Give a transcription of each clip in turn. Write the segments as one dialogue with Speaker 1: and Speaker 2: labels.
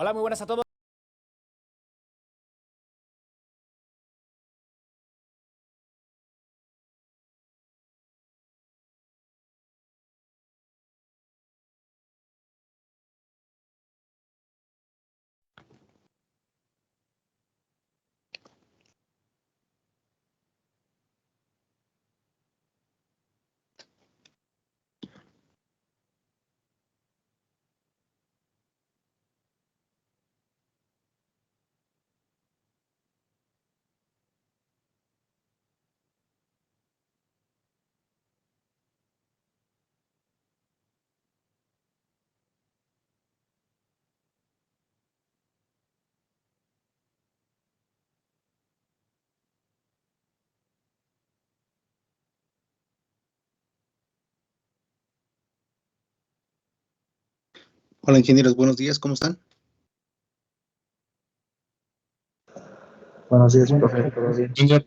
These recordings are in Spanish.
Speaker 1: Hola, muy buenas a todos.
Speaker 2: Hola ingenieros, buenos días, ¿cómo están?
Speaker 3: Buenos días, profe. ¿Todo bien?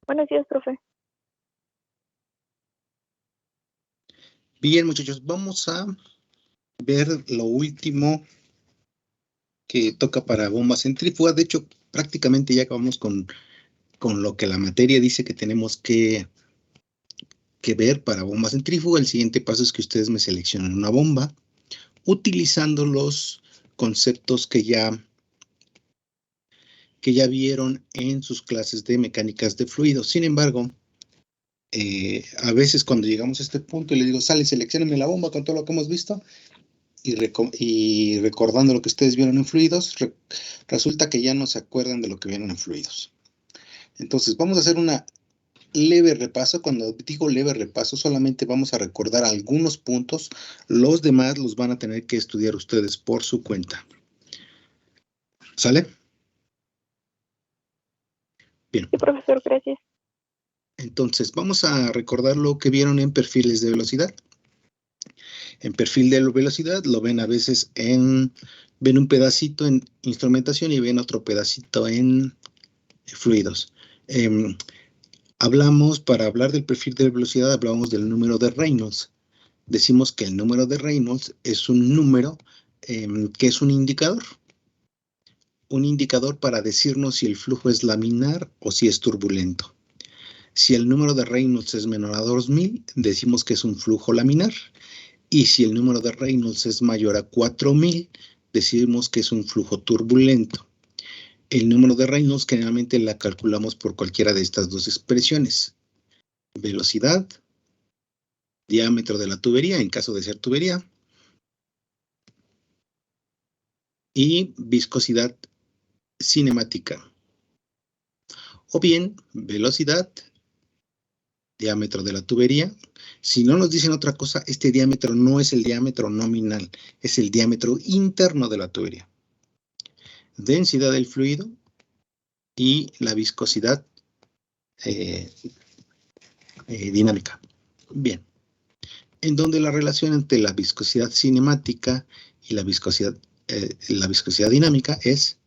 Speaker 4: Buenos días, profe.
Speaker 2: Bien, muchachos, vamos a ver lo último que toca para bomba centrífuga. De hecho, prácticamente ya acabamos con lo que la materia dice que tenemos que ver para bomba centrífuga. El siguiente paso es que ustedes me seleccionen una bomba utilizando los conceptos que ya vieron en sus clases de mecánicas de fluidos. Sin embargo, a veces cuando llegamos a este punto y le digo, sale, selecciónenme la bomba con todo lo que hemos visto, y recordando lo que ustedes vieron en fluidos, resulta que ya no se acuerdan de lo que vieron en fluidos. Entonces, vamos a hacer una leve repaso. Cuando digo leve repaso, solamente vamos a recordar algunos puntos. Los demás los van a tener que estudiar ustedes por su cuenta. ¿Sale? Bien.
Speaker 4: Sí, profesor, gracias.
Speaker 2: Entonces, vamos a recordar lo que vieron en perfiles de velocidad. En perfil de velocidad lo ven a veces ven un pedacito en instrumentación y ven otro pedacito en fluidos. Para hablar del perfil de velocidad, hablamos del número de Reynolds. Decimos que el número de Reynolds es un número que es un indicador para decirnos si el flujo es laminar o si es turbulento. Si el número de Reynolds es menor a 2000, decimos que es un flujo laminar. Y si el número de Reynolds es mayor a 4000, decimos que es un flujo turbulento. El número de Reynolds generalmente la calculamos por cualquiera de estas dos expresiones. Velocidad, diámetro de la tubería, en caso de ser tubería, y viscosidad cinemática. O bien, velocidad, diámetro de la tubería. Si no nos dicen otra cosa, este diámetro no es el diámetro nominal, es el diámetro interno de la tubería. Densidad del fluido y la viscosidad dinámica. Bien. En donde la relación entre la viscosidad cinemática y la viscosidad dinámica es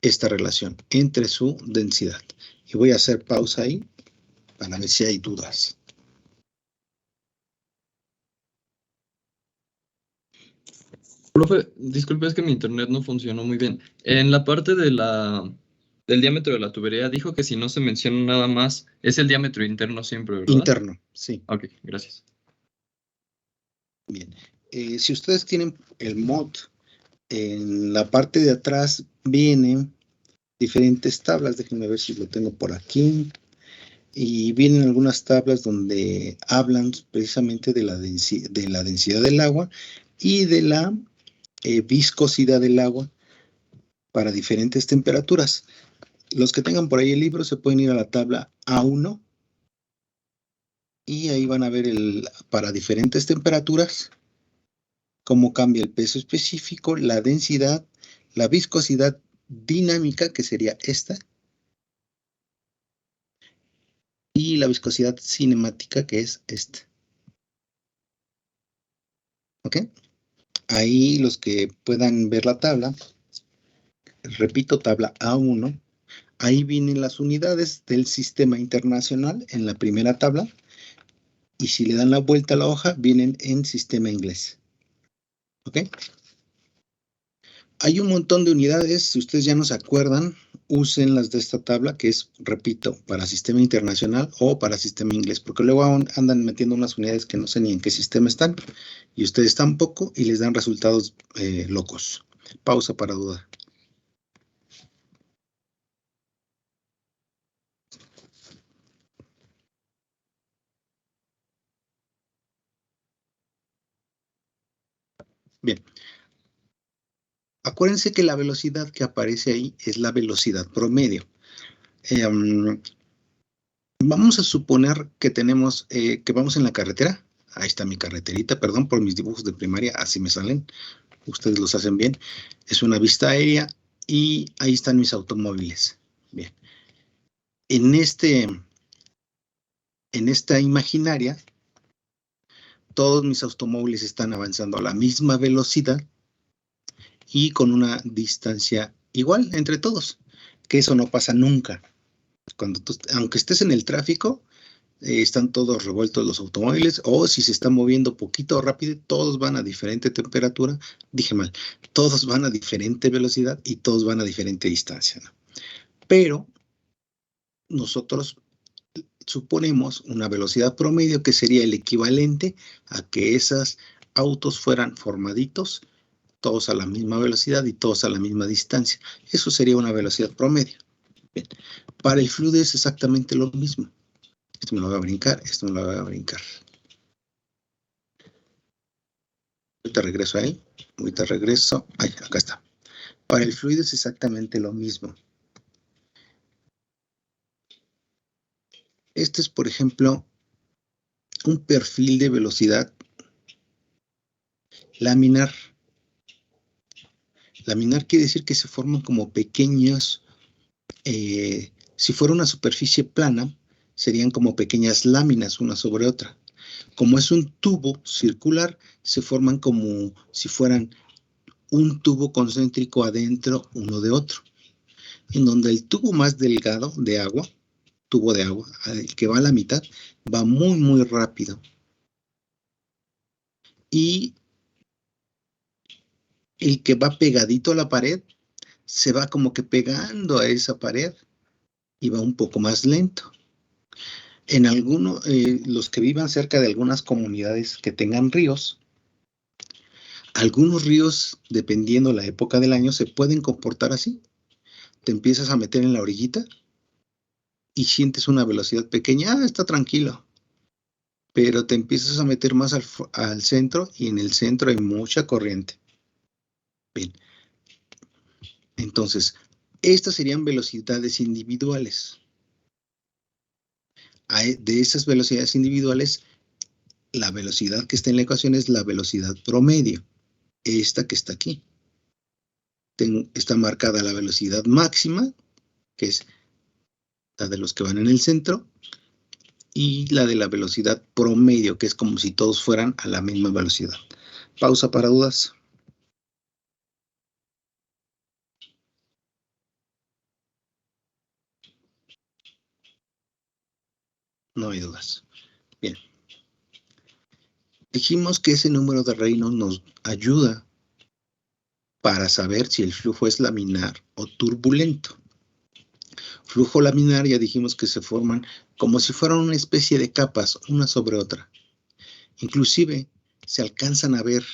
Speaker 2: esta relación entre su densidad. Y voy a hacer pausa ahí para ver si hay dudas.
Speaker 3: Profe, disculpe, es que mi internet no funcionó muy bien. En la parte del diámetro de la tubería dijo que si no se menciona nada más, es el diámetro interno siempre, ¿verdad?
Speaker 2: Interno, sí.
Speaker 3: Ok, gracias.
Speaker 2: Bien. Si ustedes tienen el mod, en la parte de atrás vienen diferentes tablas. Déjenme ver si lo tengo por aquí. Y vienen algunas tablas donde hablan precisamente de la densidad del agua y de la viscosidad del agua para diferentes temperaturas. Los que tengan por ahí el libro se pueden ir a la tabla A1 y ahí van a ver para diferentes temperaturas cómo cambia el peso específico, la densidad, la viscosidad dinámica, que sería esta, y la viscosidad cinemática, que es esta. ¿Ok? Ahí los que puedan ver la tabla, repito, tabla A1, ahí vienen las unidades del sistema internacional en la primera tabla, y si le dan la vuelta a la hoja, vienen en sistema inglés. ¿Ok? Hay un montón de unidades, si ustedes ya no se acuerdan, usen las de esta tabla, que es, repito, para sistema internacional o para sistema inglés, porque luego andan metiendo unas unidades que no sé ni en qué sistema están, y ustedes tampoco, y les dan resultados locos. Pausa para duda. Bien. Acuérdense que la velocidad que aparece ahí es la velocidad promedio. Vamos a suponer que tenemos, que vamos en la carretera. Ahí está mi carreterita, perdón por mis dibujos de primaria, así me salen. Ustedes los hacen bien. Es una vista aérea y ahí están mis automóviles. Bien. En esta imaginaria, todos mis automóviles están avanzando a la misma velocidad y con una distancia igual entre todos, que eso no pasa nunca. Aunque estés en el tráfico, están todos revueltos los automóviles, o si se está moviendo poquito o rápido, todos van a diferente temperatura, dije mal, todos van a diferente velocidad y todos van a diferente distancia, ¿no? Pero nosotros suponemos una velocidad promedio que sería el equivalente a que esos autos fueran formaditos, todos a la misma velocidad y todos a la misma distancia. Eso sería una velocidad promedio. Bien. Para el fluido es exactamente lo mismo. Esto me lo voy a brincar, esto me lo voy a brincar. Ahorita regreso a él, ahorita regreso, ay, acá está. Para el fluido es exactamente lo mismo. Este es, por ejemplo, un perfil de velocidad laminar. Laminar quiere decir que se forman como pequeños, si fuera una superficie plana, serían como pequeñas láminas una sobre otra. Como es un tubo circular, se forman como si fueran un tubo concéntrico adentro uno de otro, en donde el tubo más delgado de agua, tubo de agua, el que va a la mitad, va muy, muy rápido. Y el que va pegadito a la pared, se va como que pegando a esa pared y va un poco más lento. En algunos, los que vivan cerca de algunas comunidades que tengan ríos, algunos ríos, dependiendo la época del año, se pueden comportar así. Te empiezas a meter en la orillita y sientes una velocidad pequeña, está tranquilo. Pero te empiezas a meter más al centro y en el centro hay mucha corriente. Bien. Entonces, estas serían velocidades individuales. De esas velocidades individuales, la velocidad que está en la ecuación es la velocidad promedio. Esta que está aquí. Está marcada la velocidad máxima, que es la de los que van en el centro, y la de la velocidad promedio, que es como si todos fueran a la misma velocidad. Pausa para dudas. No hay dudas. Bien. Dijimos que ese número de Reynolds nos ayuda para saber si el flujo es laminar o turbulento. Flujo laminar, ya dijimos que se forman como si fueran una especie de capas, una sobre otra. Inclusive se alcanzan a ver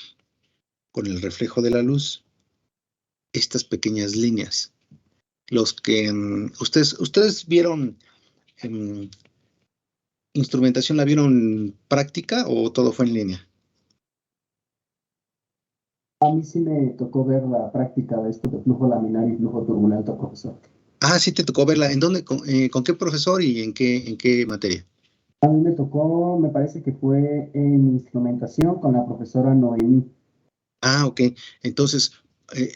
Speaker 2: con el reflejo de la luz estas pequeñas líneas. Los que ustedes vieron instrumentación, ¿la vieron práctica o todo fue en línea?
Speaker 1: A mí sí me tocó ver la práctica de esto de flujo laminar y flujo turbulento, profesor.
Speaker 2: Ah, sí te tocó verla. ¿En dónde? ¿Con qué profesor y en qué materia?
Speaker 1: A mí me tocó, me parece que fue en instrumentación con la profesora Noemí.
Speaker 2: Ah, ok. Entonces,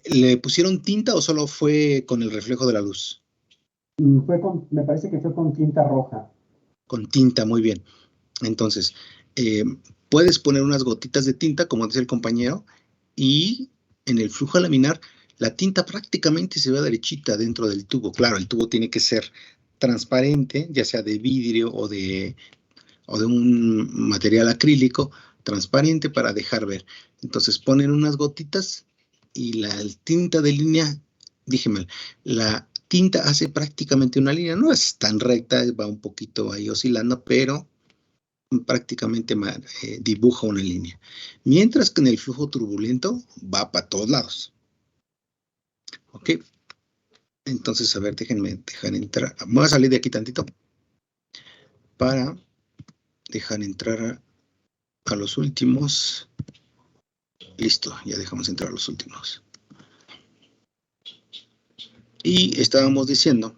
Speaker 2: ¿le pusieron tinta o solo fue con el reflejo de la luz?
Speaker 1: Me parece que fue con tinta roja.
Speaker 2: Con tinta, muy bien. Entonces, puedes poner unas gotitas de tinta, como dice el compañero, y en el flujo laminar, la tinta prácticamente se va derechita dentro del tubo. Claro, el tubo tiene que ser transparente, ya sea de vidrio o de un material acrílico, transparente para dejar ver. Entonces ponen unas gotitas y la tinta de línea, dije mal, la tinta hace prácticamente una línea, no es tan recta, va un poquito ahí oscilando, pero prácticamente dibuja una línea. Mientras que en el flujo turbulento va para todos lados. ¿Ok? Entonces, a ver, déjenme dejar entrar. Voy a salir de aquí tantito para dejar entrar a los últimos. Listo, ya dejamos entrar a los últimos. Y estábamos diciendo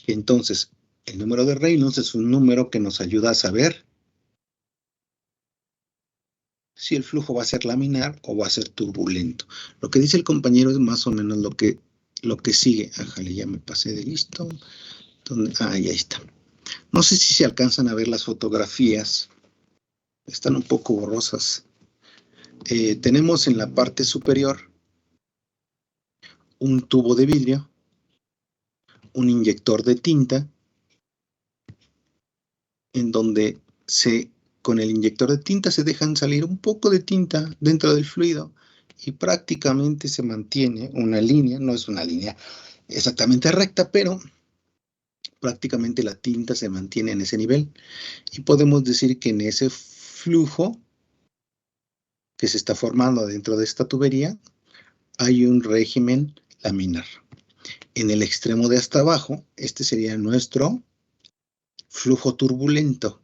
Speaker 2: que entonces el número de Reynolds es un número que nos ayuda a saber si el flujo va a ser laminar o va a ser turbulento. Lo que dice el compañero es más o menos lo que sigue. Ájale, ya me pasé de listo. Ahí está. No sé si se alcanzan a ver las fotografías. Están un poco borrosas. Tenemos en la parte superior un tubo de vidrio, un inyector de tinta, en donde con el inyector de tinta se dejan salir un poco de tinta dentro del fluido y prácticamente se mantiene una línea, no es una línea exactamente recta, pero prácticamente la tinta se mantiene en ese nivel y podemos decir que en ese flujo que se está formando dentro de esta tubería hay un régimen laminar. En el extremo de hasta abajo, este sería nuestro flujo turbulento,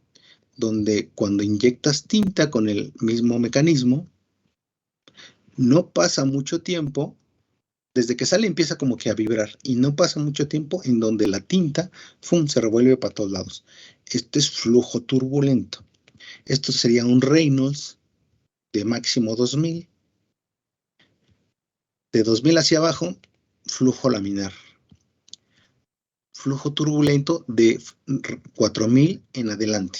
Speaker 2: donde cuando inyectas tinta con el mismo mecanismo, no pasa mucho tiempo, desde que sale empieza como que a vibrar, y no pasa mucho tiempo en donde la tinta, se revuelve para todos lados. Este es flujo turbulento. Esto sería un Reynolds de máximo 2000. De 2000 hacia abajo, flujo laminar. Flujo turbulento de 4000 en adelante.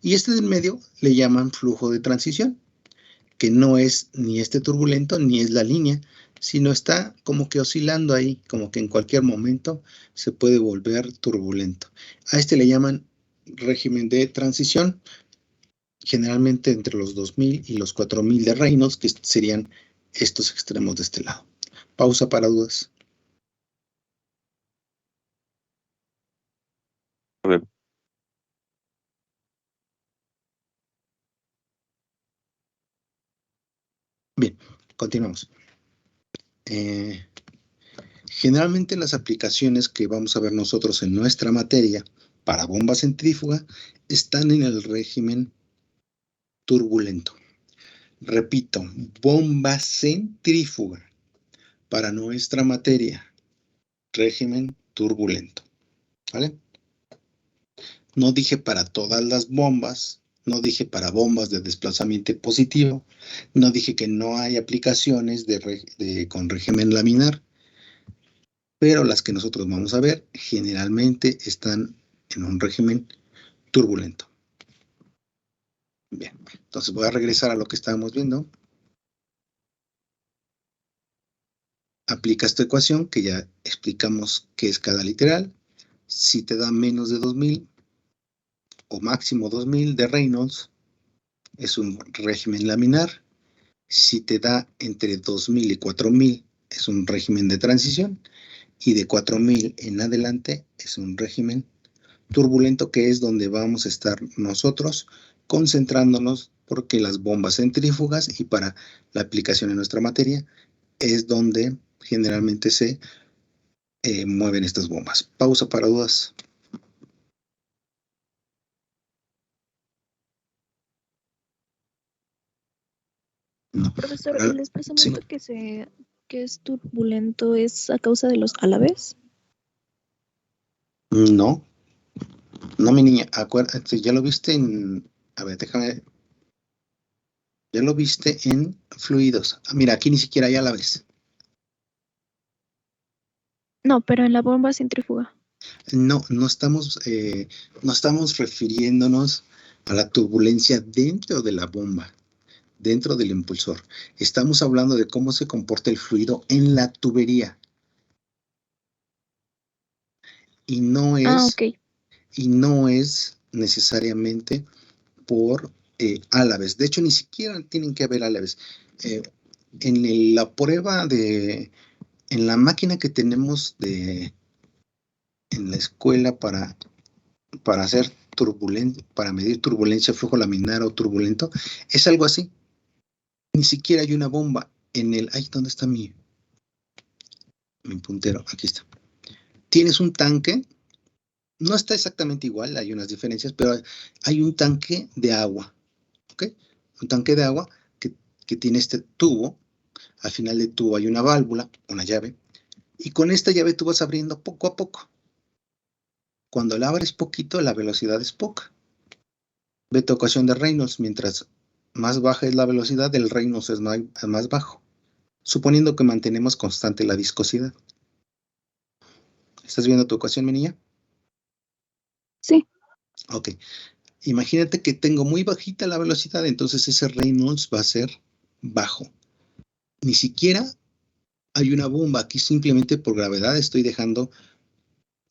Speaker 2: Y este del medio le llaman flujo de transición, que no es ni este turbulento ni es la línea, sino está como que oscilando ahí, como que en cualquier momento se puede volver turbulento. A este le llaman régimen de transición, generalmente entre los 2000 y los 4000 de Reynolds, que serían estos extremos de este lado. Pausa para dudas.
Speaker 5: A ver.
Speaker 2: Bien, continuamos. Generalmente las aplicaciones que vamos a ver nosotros en nuestra materia para bomba centrífuga están en el régimen turbulento. Repito, bomba centrífuga para nuestra materia, régimen turbulento. ¿Vale? No dije para todas las bombas, no dije para bombas de desplazamiento positivo, no dije que no hay aplicaciones con régimen laminar, pero las que nosotros vamos a ver generalmente están en un régimen turbulento. Bien, entonces voy a regresar a lo que estábamos viendo. Aplica esta ecuación que ya explicamos qué es cada literal. Si te da menos de 2000 o máximo 2000 de Reynolds, es un régimen laminar. Si te da entre 2000 y 4000, es un régimen de transición. Y de 4000 en adelante, es un régimen turbulento, que es donde vamos a estar nosotros concentrándonos, porque las bombas centrífugas y para la aplicación en nuestra materia es donde generalmente se mueven estas bombas. Pausa para dudas.
Speaker 4: No. Profesor, ¿el desplazamiento que es turbulento es a causa de los álabes?
Speaker 2: No, mi niña, acuérdate, ya lo viste en, a ver, déjame, ya lo viste en fluidos. Mira, aquí ni siquiera ya la ves.
Speaker 4: No, pero en la bomba centrífuga.
Speaker 2: No estamos refiriéndonos a la turbulencia dentro de la bomba, dentro del impulsor. Estamos hablando de cómo se comporta el fluido en la tubería. Y no es,
Speaker 4: Ok.
Speaker 2: y no es necesariamente por álabes. De hecho, ni siquiera tienen que haber álabes. En la prueba en la máquina que tenemos en la escuela para hacer para medir turbulencia, flujo laminar o turbulento, es algo así. Ni siquiera hay una bomba ay, ¿dónde está mi puntero? Aquí está. Tienes un tanque, no está exactamente igual, hay unas diferencias, pero hay un tanque de agua, ¿ok? Un tanque de agua que tiene este tubo. Al final del tubo hay una válvula, una llave, y con esta llave tú vas abriendo poco a poco. Cuando la abres poquito, la velocidad es poca. Ve tu ecuación de Reynolds, mientras más baja es la velocidad, el Reynolds es más bajo, suponiendo que mantenemos constante la viscosidad. ¿Estás viendo tu ecuación, mi niña?
Speaker 4: Sí.
Speaker 2: Ok. Imagínate que tengo muy bajita la velocidad, entonces ese Reynolds va a ser bajo. Ni siquiera hay una bomba, aquí simplemente por gravedad estoy dejando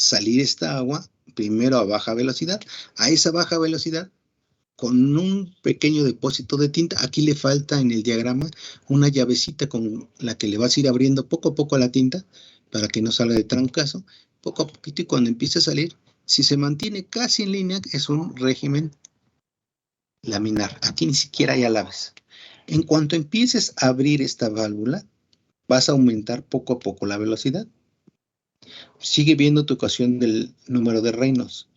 Speaker 2: salir esta agua primero a baja velocidad. A esa baja velocidad, con un pequeño depósito de tinta, aquí le falta en el diagrama una llavecita con la que le vas a ir abriendo poco a poco a la tinta para que no salga de trancazo, poco a poquito, y cuando empiece a salir, si se mantiene casi en línea, es un régimen laminar. Aquí ni siquiera hay álabes. En cuanto empieces a abrir esta válvula, vas a aumentar poco a poco la velocidad. Sigue viendo tu ecuación del número de Reynolds.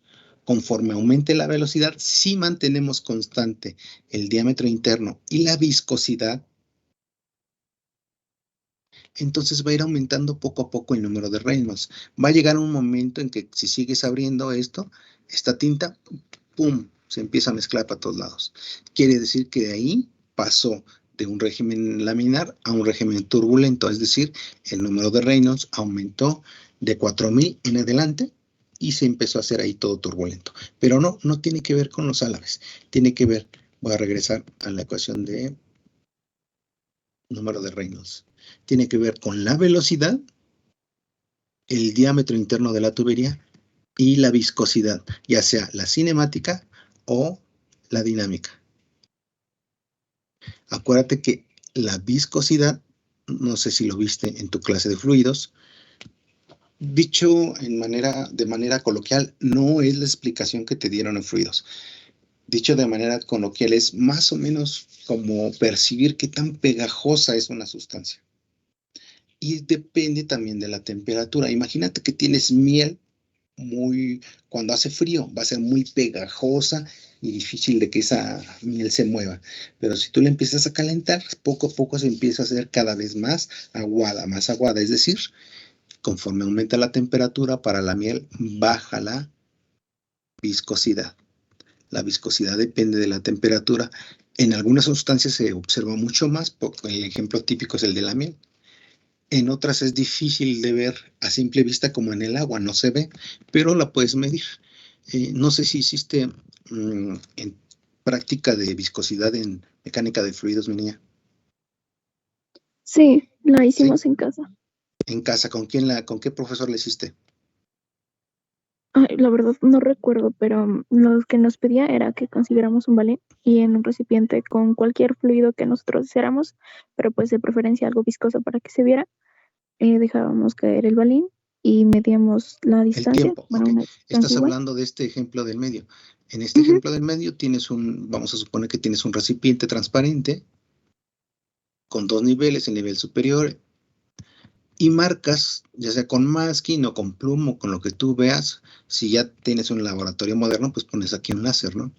Speaker 2: Conforme aumente la velocidad, si mantenemos constante el diámetro interno y la viscosidad, entonces va a ir aumentando poco a poco el número de Reynolds. Va a llegar un momento en que si sigues abriendo esta tinta, ¡pum!, se empieza a mezclar para todos lados. Quiere decir que de ahí pasó de un régimen laminar a un régimen turbulento, es decir, el número de Reynolds aumentó de 4000 en adelante y se empezó a hacer ahí todo turbulento. Pero no tiene que ver con los álabes, tiene que ver, voy a regresar a la ecuación de número de Reynolds, tiene que ver con la velocidad, el diámetro interno de la tubería y la viscosidad, ya sea la cinemática o la dinámica. Acuérdate que la viscosidad, no sé si lo viste en tu clase de fluidos, dicho de manera coloquial, no es la explicación que te dieron en fluidos. Dicho de manera coloquial, es más o menos como percibir qué tan pegajosa es una sustancia. Y depende también de la temperatura. Imagínate que tienes miel cuando hace frío, va a ser muy pegajosa y difícil de que esa miel se mueva. Pero si tú la empiezas a calentar, poco a poco se empieza a hacer cada vez más aguada. Es decir, conforme aumenta la temperatura para la miel, baja la viscosidad. La viscosidad depende de la temperatura. En algunas sustancias se observa mucho más, el ejemplo típico es el de la miel. En otras es difícil de ver a simple vista, como en el agua, no se ve, pero la puedes medir. No sé si hiciste en práctica de viscosidad en mecánica de fluidos, mi niña.
Speaker 4: Sí, la hicimos
Speaker 2: ¿Sí?
Speaker 4: en casa.
Speaker 2: En casa, ¿con qué profesor la hiciste?
Speaker 4: Ay, la verdad no recuerdo, pero lo que nos pedía era que consiguiéramos un balín y en un recipiente con cualquier fluido que nosotros deseáramos, pero pues de preferencia algo viscoso para que se viera, dejábamos caer el balín y medíamos la
Speaker 2: El
Speaker 4: distancia,
Speaker 2: tiempo,
Speaker 4: bueno,
Speaker 2: ok.
Speaker 4: una distancia
Speaker 2: Estás
Speaker 4: igual.
Speaker 2: hablando de este ejemplo del medio. En este ejemplo del medio vamos a suponer que tienes un recipiente transparente con dos niveles, el nivel superior, y marcas, ya sea con masking o con pluma o con lo que tú veas. Si ya tienes un laboratorio moderno, pues pones aquí un láser, ¿no?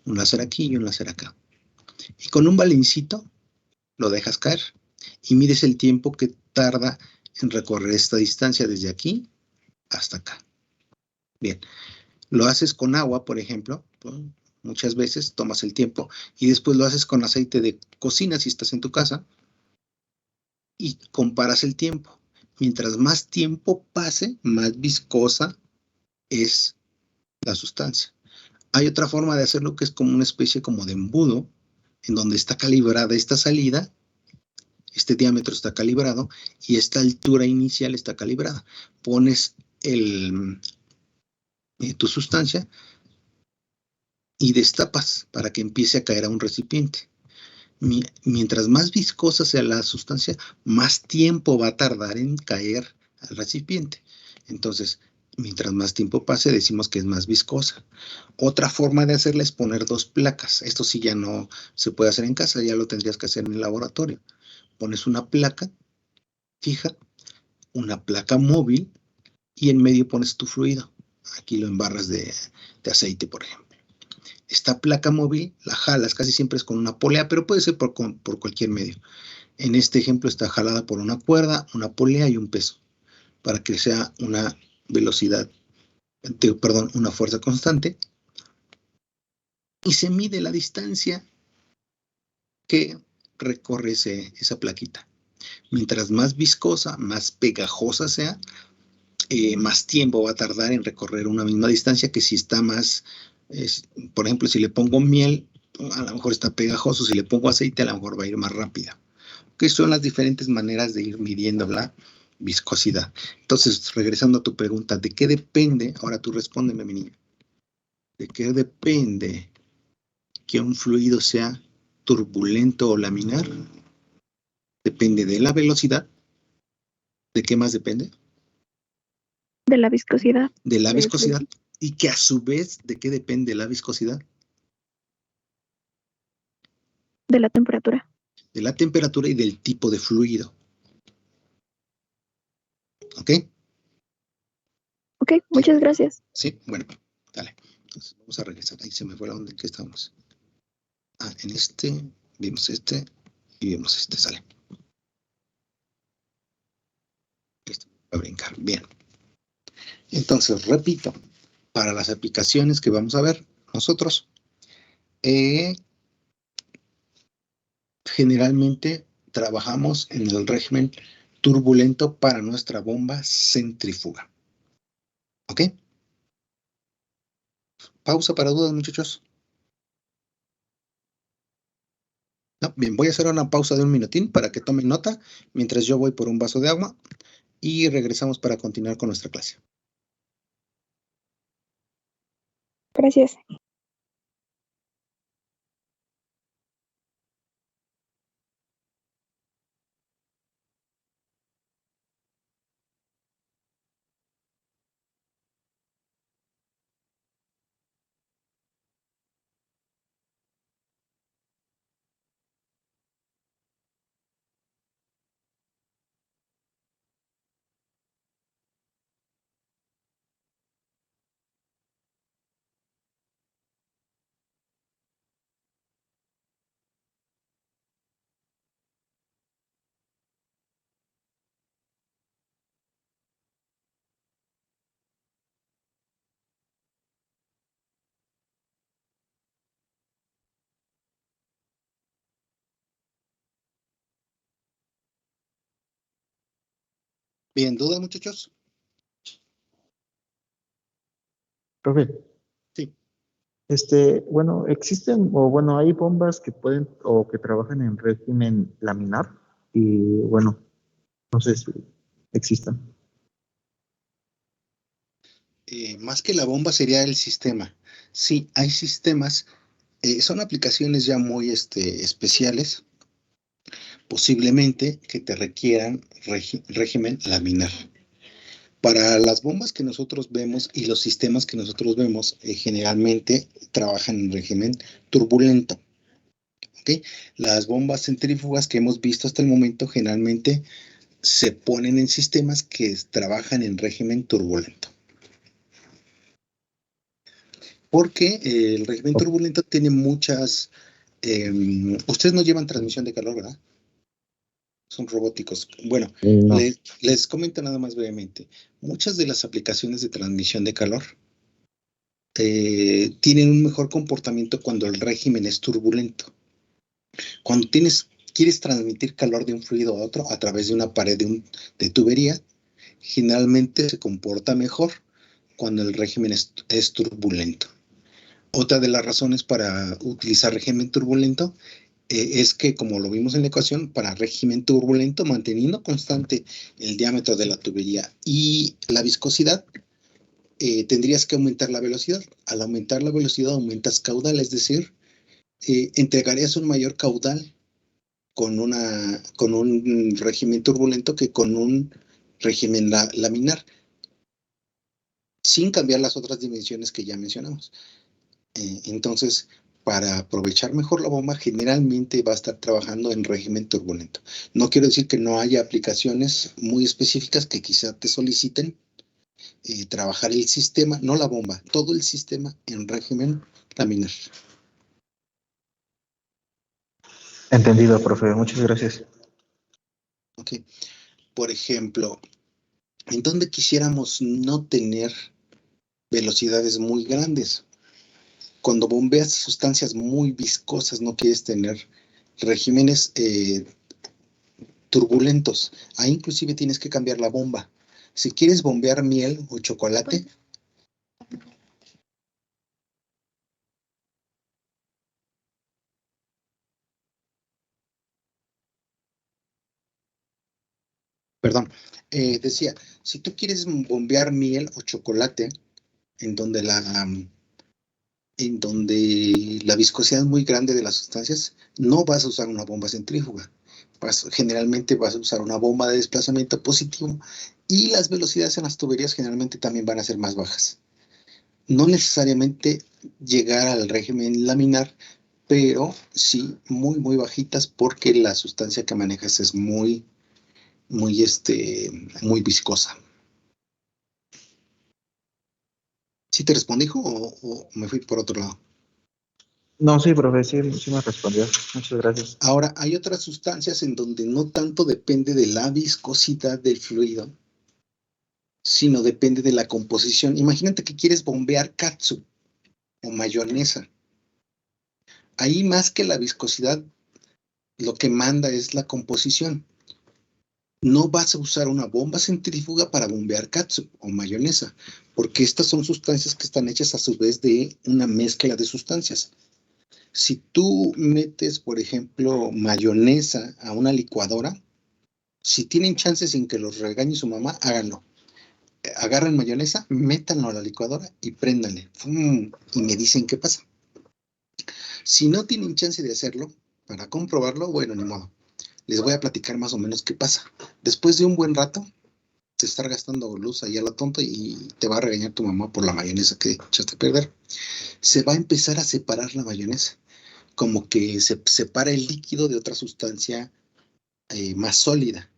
Speaker 2: Un láser aquí y un láser acá. Y con un balincito lo dejas caer y mides el tiempo que tarda en recorrer esta distancia desde aquí hasta acá. Bien, lo haces con agua, por ejemplo, muchas veces tomas el tiempo, y después lo haces con aceite de cocina si estás en tu casa y comparas el tiempo. Mientras más tiempo pase, más viscosa es la sustancia. Hay otra forma de hacerlo que es como una especie como de embudo, en donde está calibrada esta salida, este diámetro está calibrado y esta altura inicial está calibrada. Pones tu sustancia y destapas para que empiece a caer a un recipiente. Mientras más viscosa sea la sustancia, más tiempo va a tardar en caer al recipiente. Entonces, mientras más tiempo pase, decimos que es más viscosa. Otra forma de hacerla es poner 2 placas. Esto sí ya no se puede hacer en casa, ya lo tendrías que hacer en el laboratorio. Pones una placa fija, una placa móvil, y en medio pones tu fluido. Aquí lo embarras de aceite, por ejemplo. Esta placa móvil la jalas, casi siempre es con una polea, pero puede ser por cualquier medio. En este ejemplo está jalada por una cuerda, una polea y un peso, para que sea una velocidad, una fuerza constante. Y se mide la distancia que recorre esa plaquita. Mientras más viscosa, más pegajosa sea, más tiempo va a tardar en recorrer una misma distancia que si está más, por ejemplo, si le pongo miel, a lo mejor está pegajoso, si le pongo aceite, a lo mejor va a ir más rápida. Que son las diferentes maneras de ir midiendo la viscosidad. Entonces, regresando a tu pregunta, ¿de qué depende? Ahora tú respóndeme, mi niño. ¿De qué depende que un fluido sea turbulento o laminar? Depende de la velocidad. ¿De qué más depende?
Speaker 4: De la viscosidad.
Speaker 2: De la
Speaker 4: del
Speaker 2: viscosidad.
Speaker 4: fluido.
Speaker 2: Y que a su vez, ¿de qué depende la viscosidad?
Speaker 4: De la temperatura.
Speaker 2: De la temperatura y del tipo de fluido. ¿Ok?
Speaker 4: Ok, muchas gracias.
Speaker 2: Sí, bueno, dale. Entonces vamos a regresar. Ahí se me fue la onda en que estamos. En este, vimos este y vimos este, sale. Listo, voy a brincar. Bien. Entonces, repito, para las aplicaciones que vamos a ver nosotros, generalmente trabajamos en el régimen turbulento para nuestra bomba centrífuga. ¿Ok? Pausa para dudas, muchachos. No, bien, voy a hacer una pausa de 1 minutín para que tomen nota mientras yo voy por un vaso de agua y regresamos para continuar con nuestra clase.
Speaker 4: Gracias.
Speaker 2: Bien, ¿dudas, muchachos?
Speaker 5: Profe,
Speaker 2: Sí.
Speaker 5: bueno, existen, o bueno, hay bombas que pueden o que trabajan en régimen laminar y bueno, no sé si existan.
Speaker 2: Más que la bomba sería el sistema. Sí, hay sistemas, son aplicaciones ya muy especiales, posiblemente que te requieran régimen laminar. Para las bombas que nosotros vemos y los sistemas que nosotros vemos, generalmente trabajan en régimen turbulento. ¿Okay? Las bombas centrífugas que hemos visto hasta el momento generalmente se ponen en sistemas que trabajan en régimen turbulento. Porque el régimen turbulento tiene muchas... ustedes no llevan transmisión de calor, ¿verdad? Son robóticos. Bueno,
Speaker 5: No.
Speaker 2: les comento nada más brevemente. Muchas de las aplicaciones de transmisión de calor tienen un mejor comportamiento cuando el régimen es turbulento. Cuando quieres transmitir calor de un fluido a otro a través de una pared de tubería, generalmente se comporta mejor cuando el régimen es turbulento. Otra de las razones para utilizar régimen turbulento es que, como lo vimos en la ecuación, para régimen turbulento, manteniendo constante el diámetro de la tubería y la viscosidad, tendrías que aumentar la velocidad. Al aumentar la velocidad aumentas caudal, es decir, entregarías un mayor caudal con un régimen turbulento que con un régimen laminar, sin cambiar las otras dimensiones que ya mencionamos. Entonces, para aprovechar mejor la bomba, generalmente va a estar trabajando en régimen turbulento. No quiero decir que no haya aplicaciones muy específicas que quizá te soliciten trabajar el sistema, no la bomba, todo el sistema en régimen laminar.
Speaker 5: Entendido, profe. Muchas gracias.
Speaker 2: Ok. Por ejemplo, ¿en dónde quisiéramos no tener velocidades muy grandes? Cuando bombeas sustancias muy viscosas, no quieres tener regímenes turbulentos. Ahí inclusive tienes que cambiar la bomba. Si quieres bombear miel o chocolate, decía, si tú quieres bombear miel o chocolate, en donde la viscosidad es muy grande de las sustancias, no vas a usar una bomba centrífuga. Generalmente vas a usar una bomba de desplazamiento positivo y las velocidades en las tuberías generalmente también van a ser más bajas. No necesariamente llegar al régimen laminar, pero sí muy, muy bajitas porque la sustancia que manejas es muy viscosa. ¿Sí te respondí, hijo, o me fui por otro lado?
Speaker 5: No, sí, profe, sí me respondió. Muchas gracias.
Speaker 2: Ahora, hay otras sustancias en donde no tanto depende de la viscosidad del fluido, sino depende de la composición. Imagínate que quieres bombear catsup o mayonesa. Ahí más que la viscosidad, lo que manda es la composición. No vas a usar una bomba centrífuga para bombear catsup o mayonesa, porque estas son sustancias que están hechas a su vez de una mezcla de sustancias. Si tú metes, por ejemplo, mayonesa a una licuadora, si tienen chance sin que los regañe su mamá, háganlo. Agarren mayonesa, métanlo a la licuadora y préndanle. Y me dicen qué pasa. Si no tienen chance de hacerlo, para comprobarlo, bueno, ni modo. Les voy a platicar más o menos qué pasa. Después de un buen rato, te estar gastando luz ahí a la tonta y te va a regañar tu mamá por la mayonesa que echaste a perder. Se va a empezar a separar la mayonesa. Como que se separa el líquido de otra sustancia más sólida.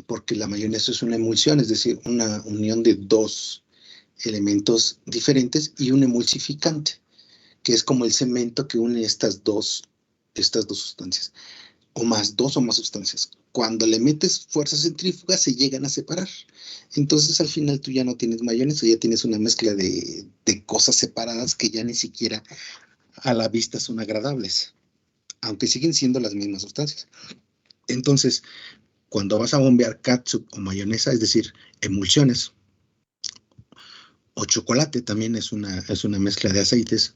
Speaker 2: Porque la mayonesa es una emulsión, es decir, una unión de dos elementos diferentes y un emulsificante, que es como el cemento que une estas dos sustancias, o más sustancias. Cuando le metes fuerza centrífuga se llegan a separar. Entonces al final tú ya no tienes mayonesa, ya tienes una mezcla de cosas separadas que ya ni siquiera a la vista son agradables, aunque siguen siendo las mismas sustancias. Entonces, cuando vas a bombear catsup o mayonesa, es decir, emulsiones, o chocolate también es una mezcla de aceites,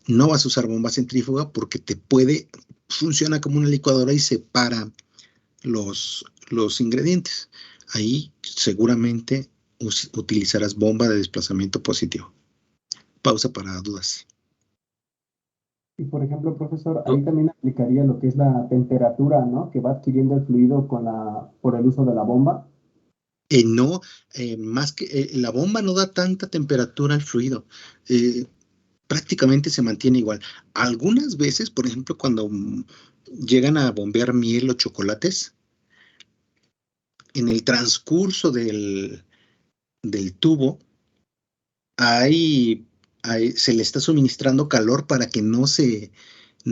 Speaker 2: no vas a usar bomba centrífuga porque funciona como una licuadora y separa los ingredientes. Ahí seguramente utilizarás bomba de desplazamiento positivo. Pausa para dudas.
Speaker 1: Y por ejemplo, profesor, ahí también aplicaría lo que es la temperatura, ¿no? Que va adquiriendo el fluido por el uso de la bomba.
Speaker 2: No, más que la bomba no da tanta temperatura al fluido. Prácticamente se mantiene igual. Algunas veces, por ejemplo, cuando llegan a bombear miel o chocolates, en el transcurso del tubo, se le está suministrando calor para que no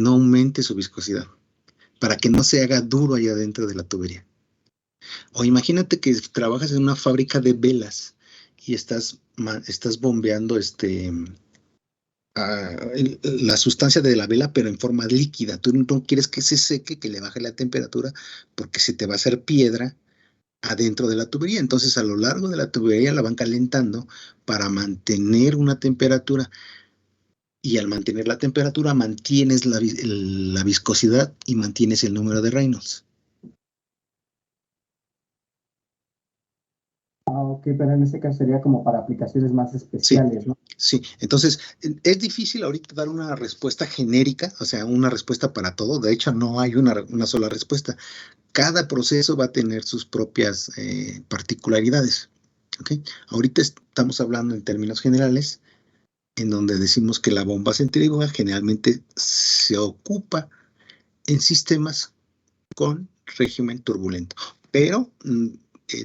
Speaker 2: aumente su viscosidad, para que no se haga duro allá dentro de la tubería. O imagínate que trabajas en una fábrica de velas y estás bombeando la sustancia de la vela, pero en forma líquida. Tú no quieres que se seque, que le baje la temperatura, porque se te va a hacer piedra adentro de la tubería. Entonces, a lo largo de la tubería la van calentando para mantener una temperatura. Y al mantener la temperatura, mantienes la viscosidad y mantienes el número de Reynolds.
Speaker 1: Ok, Ok, pero en este caso sería como para aplicaciones más especiales, ¿no?
Speaker 2: Sí, entonces es difícil ahorita dar una respuesta genérica, o sea, una respuesta para todo. De hecho, no hay una sola respuesta. Cada proceso va a tener sus propias particularidades. ¿Ok? Ahorita estamos hablando en términos generales, en donde decimos que la bomba centrífuga generalmente se ocupa en sistemas con régimen turbulento. Pero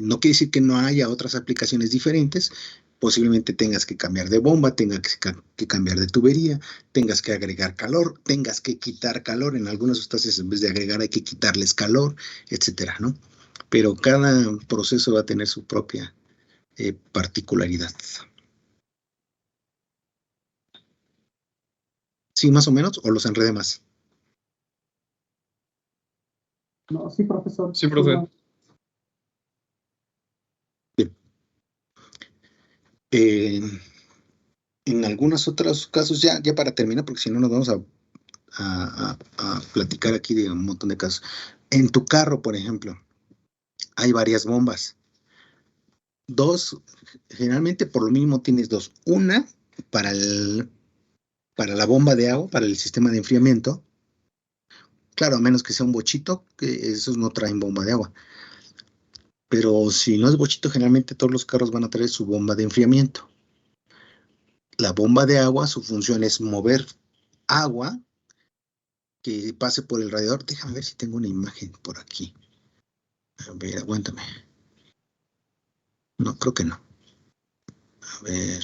Speaker 2: no quiere decir que no haya otras aplicaciones diferentes. Posiblemente tengas que cambiar de bomba, tengas que cambiar de tubería, tengas que agregar calor, tengas que quitar calor. En algunas sustancias, en vez de agregar, hay que quitarles calor, etcétera, ¿no? Pero cada proceso va a tener su propia particularidad. ¿Sí, más o menos? ¿O los enredé más?
Speaker 1: No, sí, profesor.
Speaker 3: Sí, profe.
Speaker 1: no.
Speaker 2: En algunos otros casos, ya para terminar, porque si no nos vamos a platicar aquí de un montón de casos. En tu carro, por ejemplo, hay varias bombas. Dos, generalmente por lo mismo tienes dos. Una para la bomba de agua, para el sistema de enfriamiento. Claro, a menos que sea un bochito, que esos no traen bomba de agua. Pero si no es bochito, generalmente todos los carros van a traer su bomba de enfriamiento. La bomba de agua, su función es mover agua que pase por el radiador. Déjame ver si tengo una imagen por aquí. A ver, aguántame. No, creo que no. A ver.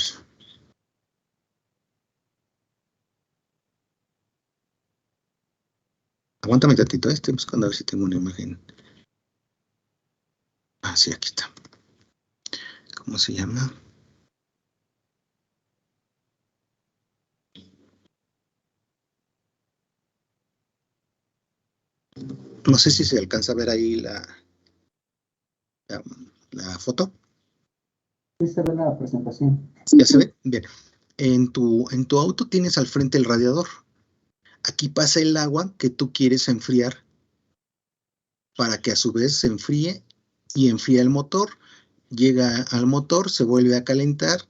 Speaker 2: Aguántame tantito, estoy buscando a ver si tengo una imagen. Ah, sí, aquí está. ¿Cómo se llama? No sé si se alcanza a ver ahí la foto.
Speaker 1: Sí se ve la presentación.
Speaker 2: ¿Ya se ve? Bien. En tu auto tienes al frente el radiador. Aquí pasa el agua que tú quieres enfriar para que a su vez se enfríe y enfría el motor. Llega al motor, se vuelve a calentar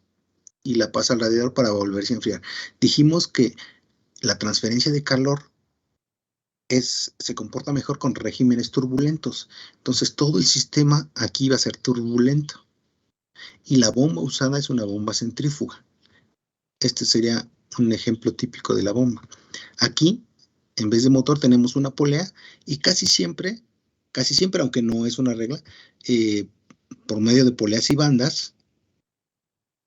Speaker 2: y la pasa al radiador para volverse a enfriar. Dijimos que la transferencia de calor se comporta mejor con regímenes turbulentos. Entonces todo el sistema aquí va a ser turbulento. Y la bomba usada es una bomba centrífuga. Este sería un ejemplo típico de la bomba. Aquí, en vez de motor, tenemos una polea y casi siempre, aunque no es una regla, por medio de poleas y bandas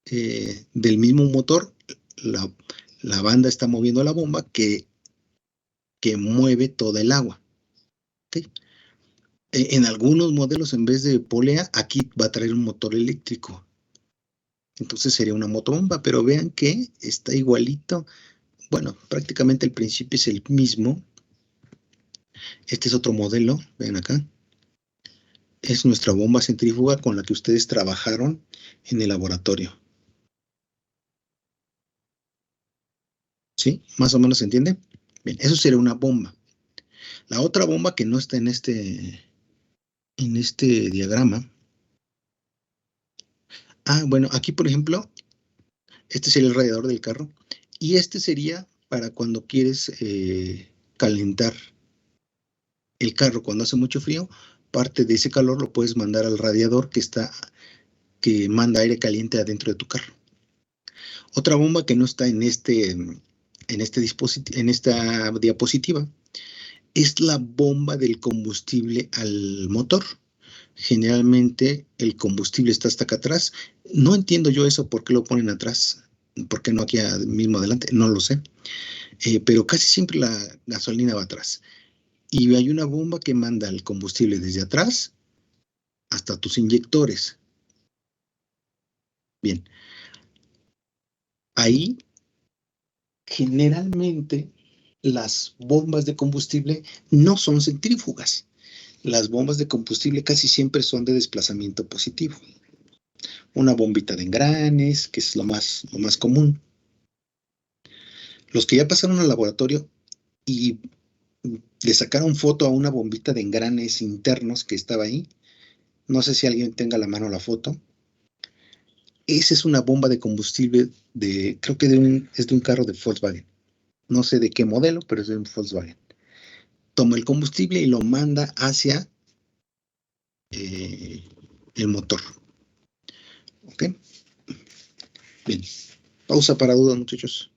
Speaker 2: del mismo motor, la banda está moviendo la bomba que mueve toda el agua. ¿Okay? En algunos modelos, en vez de polea, aquí va a traer un motor eléctrico. Entonces sería una motobomba, pero vean que está igualito. Bueno, prácticamente el principio es el mismo. Este es otro modelo, ven acá. Es nuestra bomba centrífuga con la que ustedes trabajaron en el laboratorio. ¿Sí? ¿Más o menos se entiende? Bien, eso sería una bomba. La otra bomba que no está en este diagrama. Bueno, aquí por ejemplo, este sería el radiador del carro y este sería para cuando quieres calentar el carro cuando hace mucho frío. Parte de ese calor lo puedes mandar al radiador que manda aire caliente adentro de tu carro. Otra bomba que no está en esta diapositiva es la bomba del combustible al motor. Generalmente el combustible está hasta acá atrás. No entiendo yo eso, por qué lo ponen atrás, por qué no aquí mismo adelante, no lo sé. Pero casi siempre la gasolina va atrás. Y hay una bomba que manda el combustible desde atrás hasta tus inyectores. Bien. Ahí generalmente las bombas de combustible no son centrífugas. Las bombas de combustible casi siempre son de desplazamiento positivo. Una bombita de engranes, que es lo más común. Los que ya pasaron al laboratorio y le sacaron foto a una bombita de engranes internos que estaba ahí, no sé si alguien tenga a la mano la foto, Esa es una bomba de combustible creo que es de un carro de Volkswagen. No sé de qué modelo, pero es de un Volkswagen. Toma el combustible y lo manda hacia el motor. ¿Ok? Bien. Pausa para dudas, muchachos.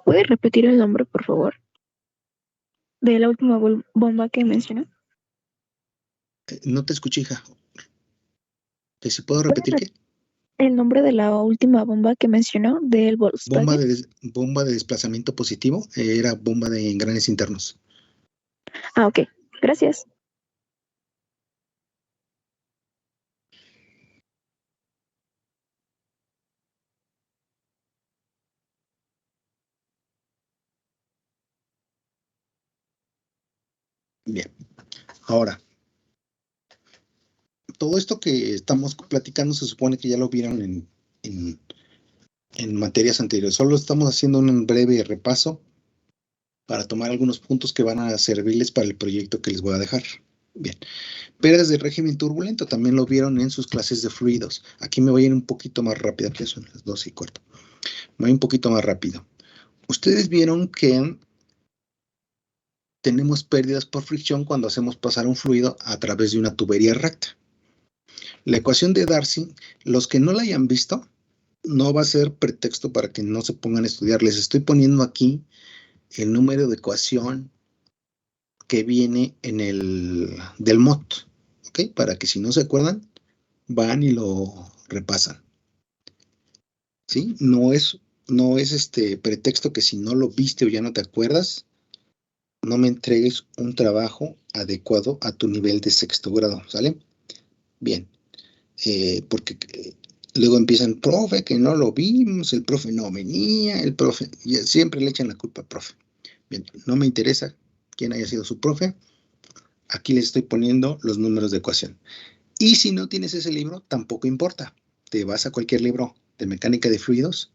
Speaker 4: ¿Puedes repetir el nombre, por favor? De la última bomba que mencionó.
Speaker 2: No te escuché, hija. ¿Que si puedo
Speaker 4: ¿Puedes
Speaker 2: repetir qué?
Speaker 4: el nombre de la última bomba que mencionó del
Speaker 2: Bomba
Speaker 4: Volkswagen?
Speaker 2: bomba de desplazamiento positivo. Era bomba de engranes internos.
Speaker 4: Ah, ok. Gracias.
Speaker 2: Bien. Ahora, todo esto que estamos platicando se supone que ya lo vieron en materias anteriores. Solo estamos haciendo un breve repaso para tomar algunos puntos que van a servirles para el proyecto que les voy a dejar. Bien. Pérez de régimen turbulento también lo vieron en sus clases de fluidos. Aquí me voy a ir un poquito más rápido, que son las 12:15. Me voy un poquito más rápido. Ustedes vieron que tenemos pérdidas por fricción cuando hacemos pasar un fluido a través de una tubería recta. La ecuación de Darcy, los que no la hayan visto, no va a ser pretexto para que no se pongan a estudiar. Les estoy poniendo aquí el número de ecuación que viene en el del MOT, ¿ok? Para que si no se acuerdan, van y lo repasan, ¿sí? No es pretexto que si no lo viste o ya no te acuerdas, no me entregues un trabajo adecuado a tu nivel de sexto grado, ¿sale? Bien, porque luego empiezan, profe, que no lo vimos, el profe no venía, el profe, y siempre le echan la culpa al profe. Bien, no me interesa quién haya sido su profe, aquí les estoy poniendo los números de ecuación. Y si no tienes ese libro, tampoco importa, te vas a cualquier libro de mecánica de fluidos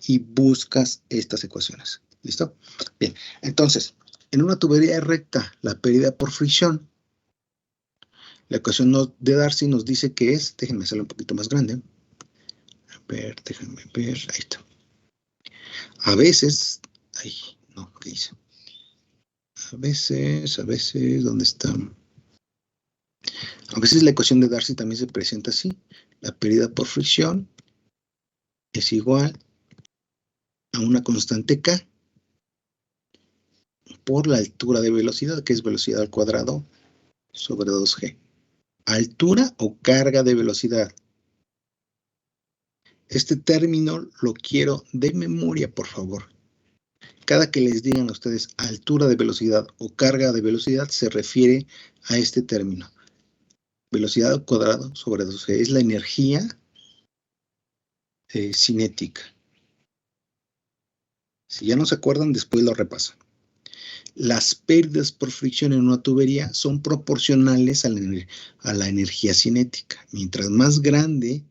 Speaker 2: y buscas estas ecuaciones, ¿listo? Bien, entonces, en una tubería recta, la pérdida por fricción, la ecuación de Darcy nos dice que es, déjenme hacerlo un poquito más grande, déjenme ver, ahí está. A veces, ay, no, ¿qué hice? A veces, ¿dónde está? A veces la ecuación de Darcy también se presenta así. La pérdida por fricción es igual a una constante K por la altura de velocidad, que es velocidad al cuadrado sobre 2G. Altura o carga de velocidad. Este término lo quiero de memoria, por favor. Cada que les digan a ustedes altura de velocidad o carga de velocidad, se refiere a este término. Velocidad al cuadrado sobre 2G. Es la energía cinética. Si ya no se acuerdan, después lo repasan. Las pérdidas por fricción en una tubería son proporcionales a la energía cinética. Mientras más grande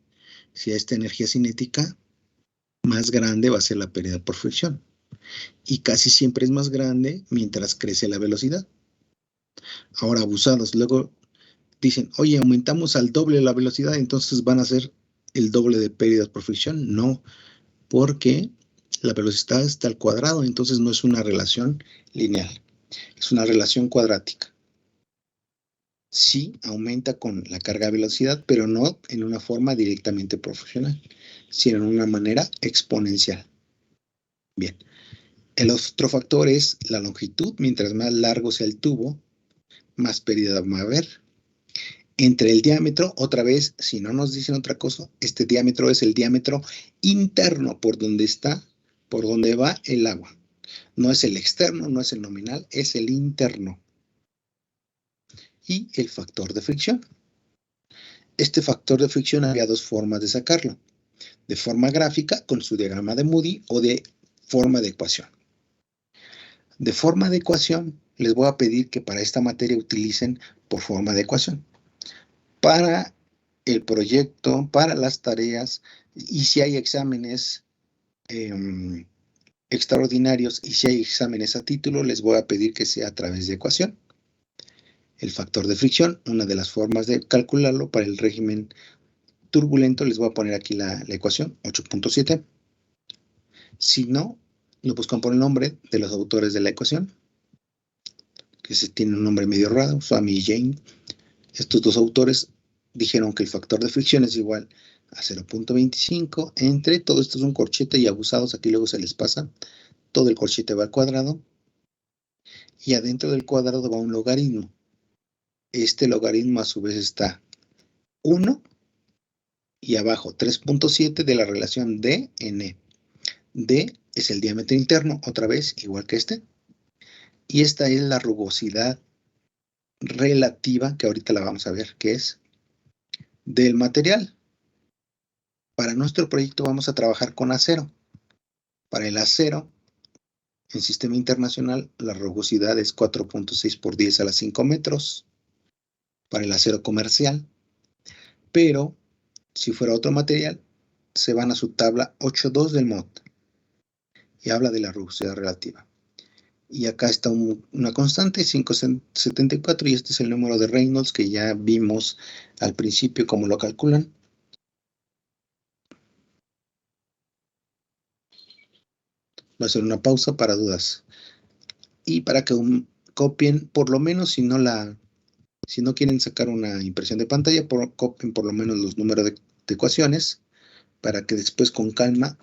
Speaker 2: sea esta energía cinética, más grande va a ser la pérdida por fricción. Y casi siempre es más grande mientras crece la velocidad. Ahora, abusados, luego dicen, oye, aumentamos al doble la velocidad, entonces van a ser el doble de pérdidas por fricción. No, porque la velocidad está al cuadrado, entonces no es una relación lineal, es una relación cuadrática. Sí aumenta con la carga de velocidad, pero no en una forma directamente proporcional, sino en una manera exponencial. Bien, el otro factor es la longitud. Mientras más largo sea el tubo, más pérdida va a haber. Entre el diámetro, otra vez, si no nos dicen otra cosa, este diámetro es el diámetro interno por donde va el agua. No es el externo, no es el nominal, es el interno. Y el factor de fricción. Este factor de fricción había dos formas de sacarlo. De forma gráfica, con su diagrama de Moody, o de forma de ecuación. De forma de ecuación, les voy a pedir que para esta materia utilicen por forma de ecuación. Para el proyecto, para las tareas, y si hay exámenes extraordinarios y si hay exámenes a título, les voy a pedir que sea a través de ecuación. el factor de fricción. Una de las formas de calcularlo para el régimen turbulento, les voy a poner aquí la ecuación, 8.7. Si no, lo buscan por el nombre de los autores de la ecuación, que tiene un nombre medio raro, Swami y Jain. Estos dos autores dijeron que el factor de fricción es igual a 0.25 entre, todo esto es un corchete y abusados, aquí luego se les pasa, todo el corchete va al cuadrado, y adentro del cuadrado va un logaritmo. Este logaritmo a su vez está 1 y abajo 3.7 de la relación D-N. D es el diámetro interno, otra vez, igual que este. Y esta es la rugosidad relativa, que ahorita la vamos a ver, que es del material. Para nuestro proyecto vamos a trabajar con acero. Para el acero, en sistema internacional, la rugosidad es 4.6 por 10 a la 5 metros. Para el acero comercial. Pero, si fuera otro material, se van a su tabla 8.2 del MOD. Y habla de la rugosidad relativa. Y acá está una constante, 574, y este es el número de Reynolds que ya vimos al principio cómo lo calculan. Va a ser una pausa para dudas. Y para que copien, por lo menos, si no quieren sacar una impresión de pantalla, copien por lo menos los números de ecuaciones, para que después con calma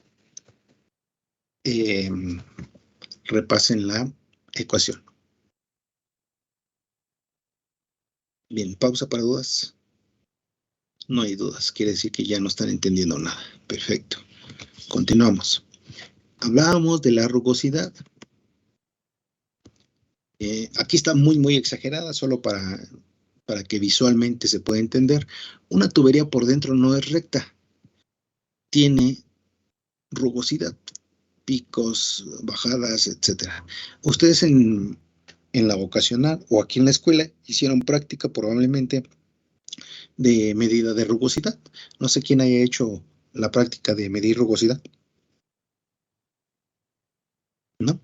Speaker 2: repasen la ecuación. Bien, pausa para dudas. No hay dudas, quiere decir que ya no están entendiendo nada. Perfecto. Continuamos. Hablábamos de la rugosidad. Aquí está muy exagerada, solo para que visualmente se pueda entender. Una tubería por dentro no es recta. Tiene rugosidad, picos, bajadas, etc. Ustedes en la vocacional o aquí en la escuela hicieron práctica probablemente de medida de rugosidad. No sé quién haya hecho la práctica de medir rugosidad. ¿No?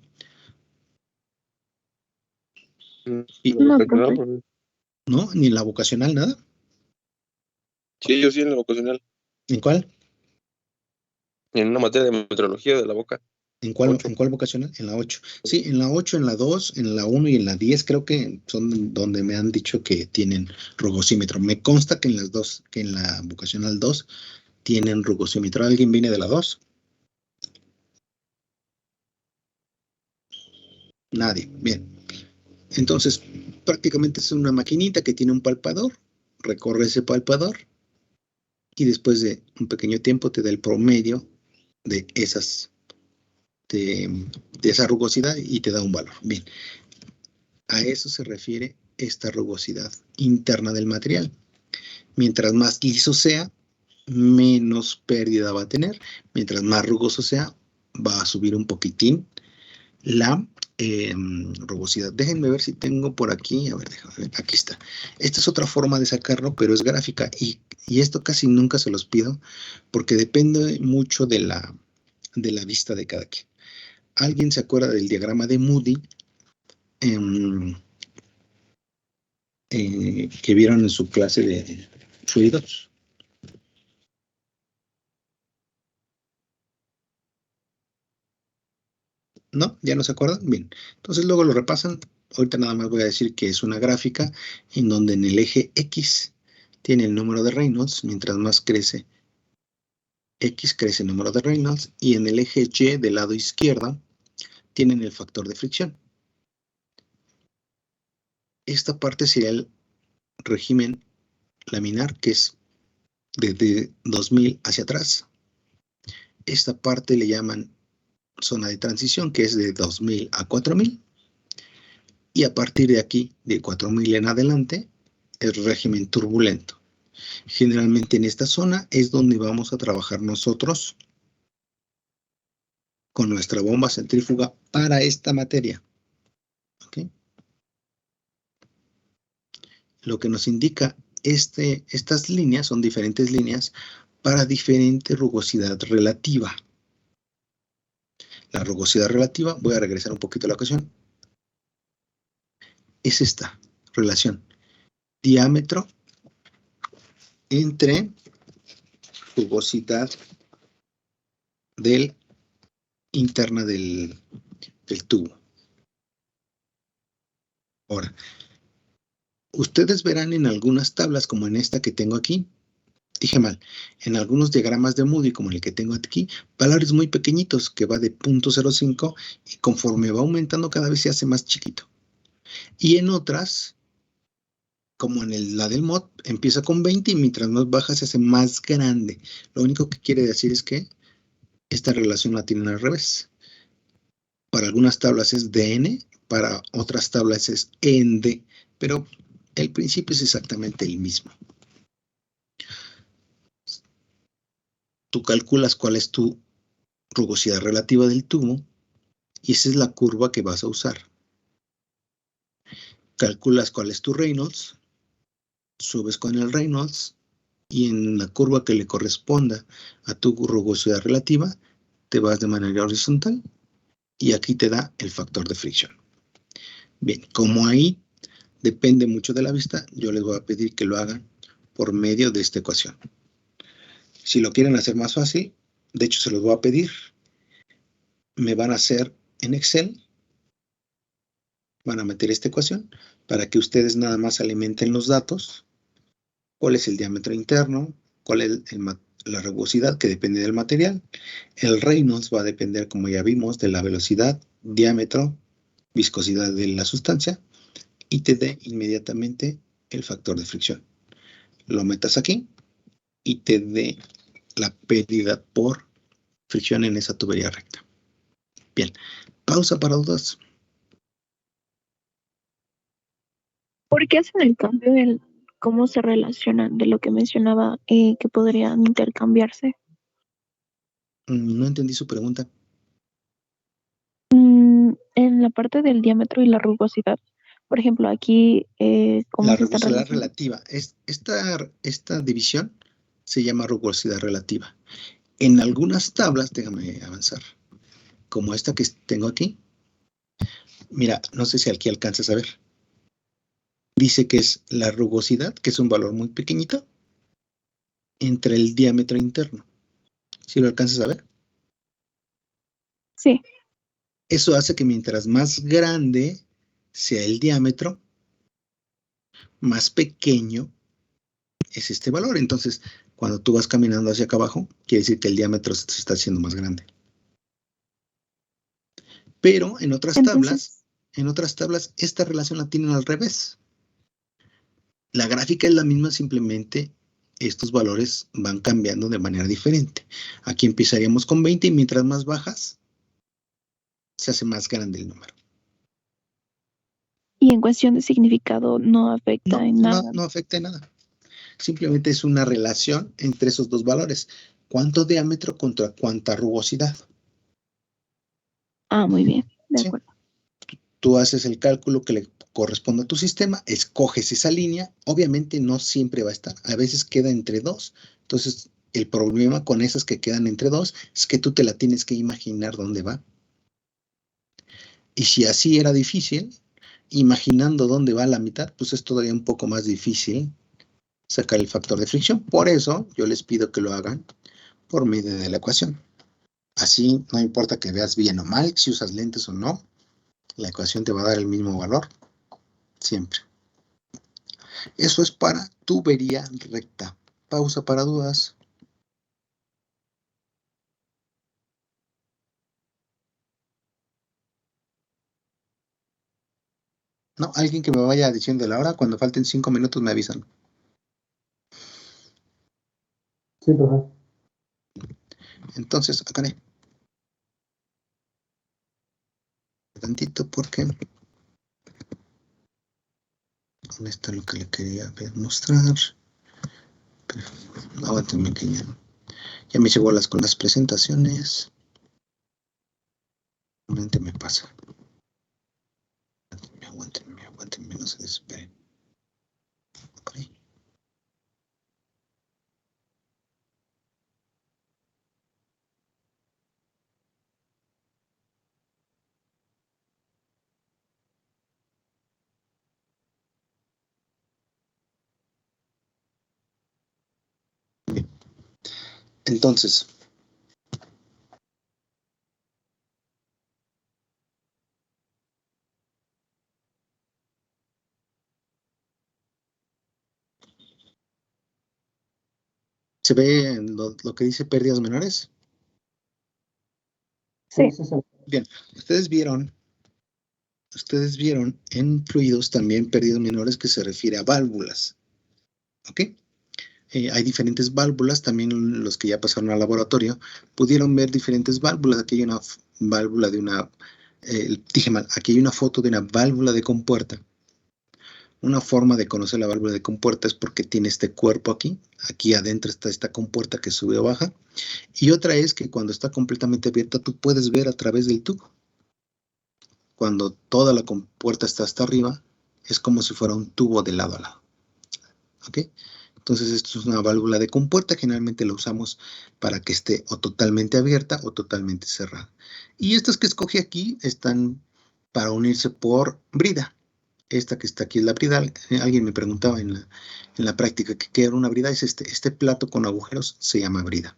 Speaker 4: No, profe.
Speaker 2: ¿No? ¿Ni en la vocacional nada?
Speaker 6: Sí, yo sí en la vocacional.
Speaker 2: ¿En cuál?
Speaker 6: En una materia de metrología de la boca.
Speaker 2: ¿En cuál
Speaker 6: 8.
Speaker 2: vocacional? En la 8. Sí, en la 8, en la 2, en la 1 y en la 10 creo que son donde me han dicho que tienen rugosímetro. Me consta que en las dos, que en la vocacional 2 tienen rugosímetro. ¿Alguien viene de la 2? Nadie. Bien. Entonces, prácticamente es una maquinita que tiene un palpador, recorre ese palpador y después de un pequeño tiempo te da el promedio de esa rugosidad y te da un valor. Bien, a eso se refiere esta rugosidad interna del material. Mientras más liso sea, menos pérdida va a tener. Mientras más rugoso sea, va a subir un poquitín la rugosidad. Déjenme ver si tengo por aquí, a ver, déjame ver, aquí está. Esta es otra forma de sacarlo, pero es gráfica y esto casi nunca se los pido porque depende mucho de la vista de cada quien. ¿Alguien se acuerda del diagrama de Moody que vieron en su clase de fluidos? ¿No? ¿Ya no se acuerdan? Bien. Entonces luego lo repasan. Ahorita nada más voy a decir que es una gráfica en donde en el eje X tiene el número de Reynolds. Mientras más crece X, crece el número de Reynolds. Y en el eje Y del lado izquierdo tienen el factor de fricción. Esta parte sería el régimen laminar, que es desde 2000 hacia atrás. Esta parte le llaman zona de transición, que es de 2000 a 4000. Y a partir de aquí, de 4000 en adelante, el régimen turbulento. Generalmente en esta zona es donde vamos a trabajar nosotros con nuestra bomba centrífuga para esta materia. ¿Okay? Lo que nos indica estas líneas son diferentes líneas para diferente rugosidad relativa. La rugosidad relativa, voy a regresar un poquito a la ecuación, es esta relación. diámetro entre rugosidad interna del tubo. Ahora, ustedes verán en algunas tablas, como en esta que tengo aquí, dije mal, en algunos diagramas de Moody, como el que tengo aquí, valores muy pequeñitos, que va de 0.05 y conforme va aumentando cada vez se hace más chiquito. Y en otras, como en la del mod, empieza con 20 y mientras más baja se hace más grande. Lo único que quiere decir es que esta relación la tienen al revés. Para algunas tablas es dn, para otras tablas es nd, pero el principio es exactamente el mismo. Tú calculas cuál es tu rugosidad relativa del tubo y esa es la curva que vas a usar. Calculas cuál es tu Reynolds, subes con el Reynolds y en la curva que le corresponda a tu rugosidad relativa te vas de manera horizontal y aquí te da el factor de fricción. Bien, como ahí depende mucho de la vista, yo les voy a pedir que lo hagan por medio de esta ecuación. Si lo quieren hacer más fácil, de hecho se los voy a pedir, me van a hacer en Excel, van a meter esta ecuación para que ustedes nada más alimenten los datos, cuál es el diámetro interno, cuál es la rugosidad que depende del material, el Reynolds va a depender, como ya vimos, de la velocidad, diámetro, viscosidad de la sustancia y te dé inmediatamente el factor de fricción. Lo metas aquí y te dé la pérdida por fricción en esa tubería recta. Bien, pausa para dudas.
Speaker 4: ¿Por qué hacen el cambio en cómo se relacionan de lo que mencionaba que podrían intercambiarse?
Speaker 2: No entendí su pregunta.
Speaker 4: En la parte del diámetro y la rugosidad, por ejemplo, aquí, ¿cómo
Speaker 2: La
Speaker 4: se están
Speaker 2: rugosidad
Speaker 4: relacionando?
Speaker 2: relativa. Esta división se llama rugosidad relativa. En algunas tablas, déjame avanzar, como esta que tengo aquí, mira, no sé si aquí alcanzas a ver. Dice que es la rugosidad, que es un valor muy pequeñito, entre el diámetro interno. ¿Sí lo alcanzas a ver?
Speaker 4: Sí.
Speaker 2: Eso hace que mientras más grande sea el diámetro, más pequeño es este valor. Entonces, cuando tú vas caminando hacia acá abajo, quiere decir que el diámetro se está haciendo más grande. Pero en otras
Speaker 4: Entonces,
Speaker 2: tablas, esta relación la tienen al revés. La gráfica es la misma, simplemente estos valores van cambiando de manera diferente. Aquí empezaríamos con 20 y mientras más bajas, se hace más grande el número.
Speaker 4: y en cuestión de significado no afecta en nada.
Speaker 2: No afecta en nada. Simplemente es una relación entre esos dos valores. ¿Cuánto diámetro contra cuánta rugosidad?
Speaker 4: Ah, muy bien, de
Speaker 2: ¿Sí?
Speaker 4: acuerdo.
Speaker 2: Tú haces el cálculo que le corresponde a tu sistema, escoges esa línea, obviamente no siempre va a estar, a veces queda entre dos, entonces el problema con esas que quedan entre dos es que tú te la tienes que imaginar dónde va. Y si así era difícil, imaginando dónde va la mitad, pues es todavía un poco más difícil sacar el factor de fricción. Por eso yo les pido que lo hagan por medio de la ecuación. Así no importa que veas bien o mal, si usas lentes o no, la ecuación te va a dar el mismo valor, siempre. Eso es para tubería recta. Pausa para dudas. No, alguien que me vaya diciendo la hora, cuando falten 5 minutos me avisan.
Speaker 1: Sí, profe.
Speaker 2: Entonces, acá tantito porque con esto es lo que le quería mostrar. Pero, aguántenme que ya me hice bolas con las presentaciones. Realmente me pasa. Aguántenme, no se desesperen. Okay. Entonces, ¿se ve lo que dice pérdidas menores?
Speaker 4: Sí.
Speaker 2: Bien, ustedes vieron en fluidos también pérdidas menores que se refiere a válvulas. ¿Ok? Hay diferentes válvulas, también los que ya pasaron al laboratorio pudieron ver diferentes válvulas. Aquí hay una válvula de una, dije mal, aquí hay una foto de una válvula de compuerta. Una forma de conocer la válvula de compuerta es porque tiene este cuerpo aquí. Aquí adentro está esta compuerta que sube o baja. Y otra es que cuando está completamente abierta, tú puedes ver a través del tubo. Cuando toda la compuerta está hasta arriba, es como si fuera un tubo de lado a lado. ¿Ok? Entonces, esto es una válvula de compuerta. Generalmente la usamos para que esté o totalmente abierta o totalmente cerrada. Y estas que escogí aquí están para unirse por brida. Esta que está aquí es la brida. Alguien me preguntaba en la práctica que qué era una brida. Es este plato con agujeros, se llama brida.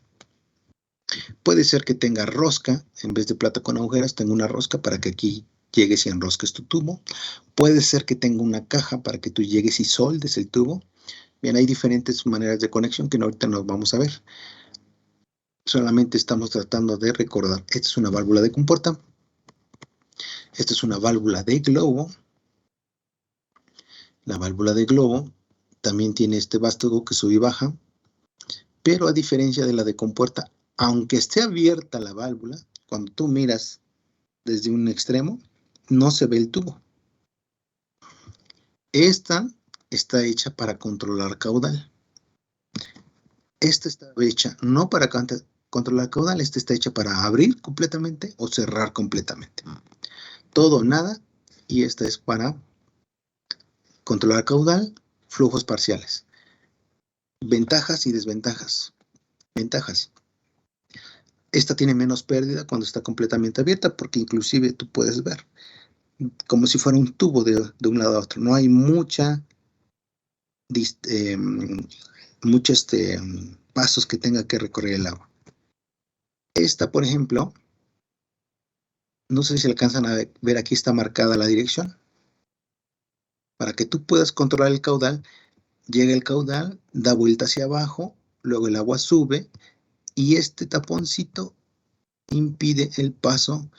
Speaker 2: Puede ser que tenga rosca, en vez de plato con agujeros, tenga una rosca para que aquí llegues y enrosques tu tubo. Puede ser que tenga una caja para que tú llegues y soldes el tubo. Bien, hay diferentes maneras de conexión que ahorita nos vamos a ver. Solamente estamos tratando de recordar. Esta es una válvula de compuerta. Esta es una válvula de globo. La válvula de globo también tiene este vástago que sube y baja. Pero a diferencia de la de compuerta, aunque esté abierta la válvula, cuando tú miras desde un extremo, no se ve el tubo. Esta está hecha para controlar caudal. Esta está hecha no para controlar caudal, esta está hecha para abrir completamente o cerrar completamente. Todo o nada, y esta es para controlar caudal, flujos parciales. Ventajas y desventajas. Ventajas. Esta tiene menos pérdida cuando está completamente abierta porque inclusive tú puedes ver como si fuera un tubo de un lado a otro. No hay muchos pasos que tenga que recorrer el agua. Esta, por ejemplo, no sé si alcanzan a ver, aquí está marcada la dirección. Para que tú puedas controlar el caudal, llega el caudal, da vuelta hacia abajo, luego el agua sube y este taponcito impide el paso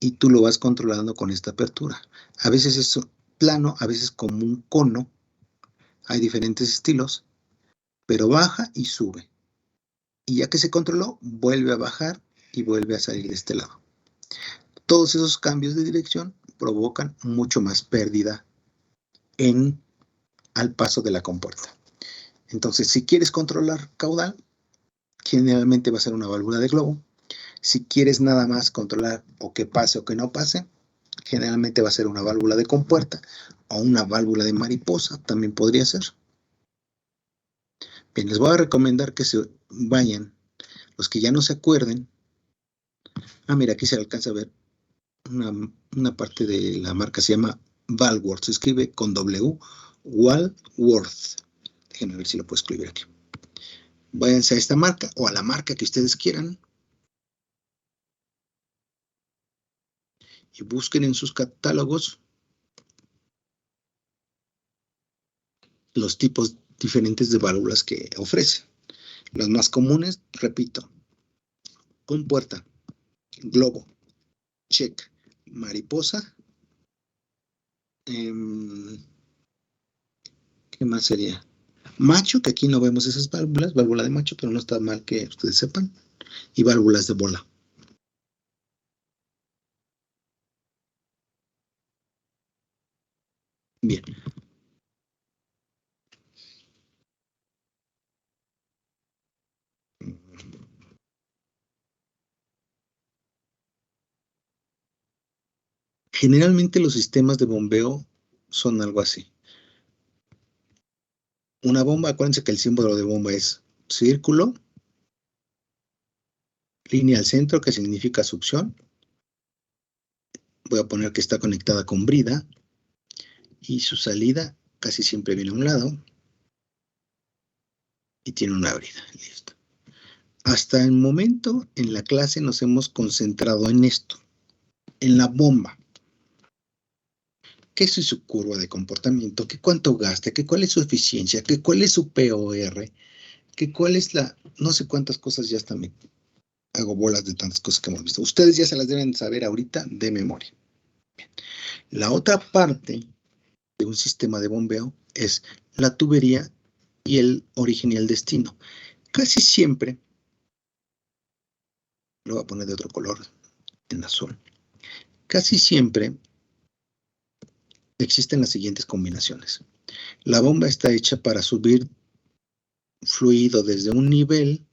Speaker 2: y tú lo vas controlando con esta apertura. A veces es plano, a veces como un cono. Hay diferentes estilos, pero baja y sube. Y ya que se controló, vuelve a bajar y vuelve a salir de este lado. Todos esos cambios de dirección provocan mucho más pérdida al paso de la compuerta. Entonces, si quieres controlar caudal, generalmente va a ser una válvula de globo. Si quieres nada más controlar o que pase o que no pase, generalmente va a ser una válvula de compuerta o una válvula de mariposa, también podría ser. Bien, les voy a recomendar que se vayan, los que ya no se acuerden. Mira, aquí se alcanza a ver una parte de la marca, se llama Valworth, se escribe con W, Valworth. Déjenme ver si lo puedo escribir aquí. Váyanse a esta marca o a la marca que ustedes quieran y busquen en sus catálogos los tipos diferentes de válvulas que ofrece. Las más comunes, repito, compuerta, globo, check, mariposa. ¿Qué más sería? Macho, que aquí no vemos esas válvulas, válvula de macho, pero no está mal que ustedes sepan. Y válvulas de bola. Bien. Generalmente los sistemas de bombeo son algo así. Una bomba, acuérdense que el símbolo de bomba es círculo, línea al centro que significa succión. Voy a poner que está conectada con brida y su salida casi siempre viene a un lado y tiene una brida. Listo. Hasta el momento en la clase nos hemos concentrado en esto, en la bomba. ¿Qué es su curva de comportamiento? ¿Qué cuánto gasta? ¿Qué cuál es su eficiencia? ¿Qué cuál es su POR? ¿Qué cuál es la... no sé cuántas cosas ya están... hago bolas de tantas cosas que hemos visto. Ustedes ya se las deben saber ahorita de memoria. Bien. La otra parte de un sistema de bombeo es la tubería y el origen y el destino. Casi siempre, lo voy a poner de otro color, en azul, casi siempre existen las siguientes combinaciones. La bomba está hecha para subir fluido desde un nivel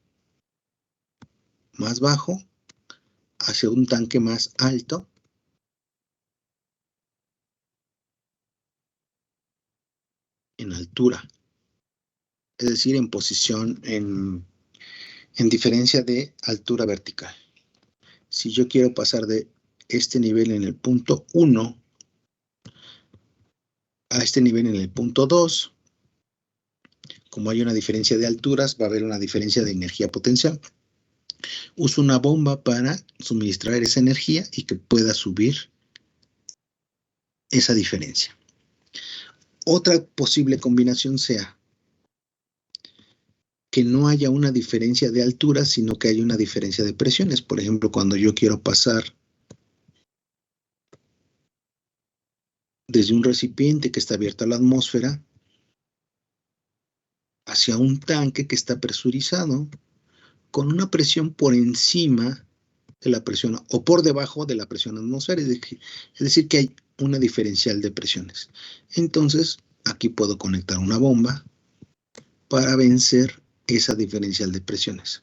Speaker 2: más bajo hacia un tanque más alto en altura, es decir, en posición, en diferencia de altura vertical. Si yo quiero pasar de este nivel en el punto 1 a este nivel en el punto 2, como hay una diferencia de alturas, va a haber una diferencia de energía potencial. Uso una bomba para suministrar esa energía y que pueda subir esa diferencia. Otra posible combinación sea que no haya una diferencia de altura, sino que haya una diferencia de presiones. Por ejemplo, cuando yo quiero pasar desde un recipiente que está abierto a la atmósfera hacia un tanque que está presurizado con una presión por encima de la presión o por debajo de la presión atmosférica, es decir, que hay una diferencial de presiones. Entonces, aquí puedo conectar una bomba para vencer esa diferencial de presiones.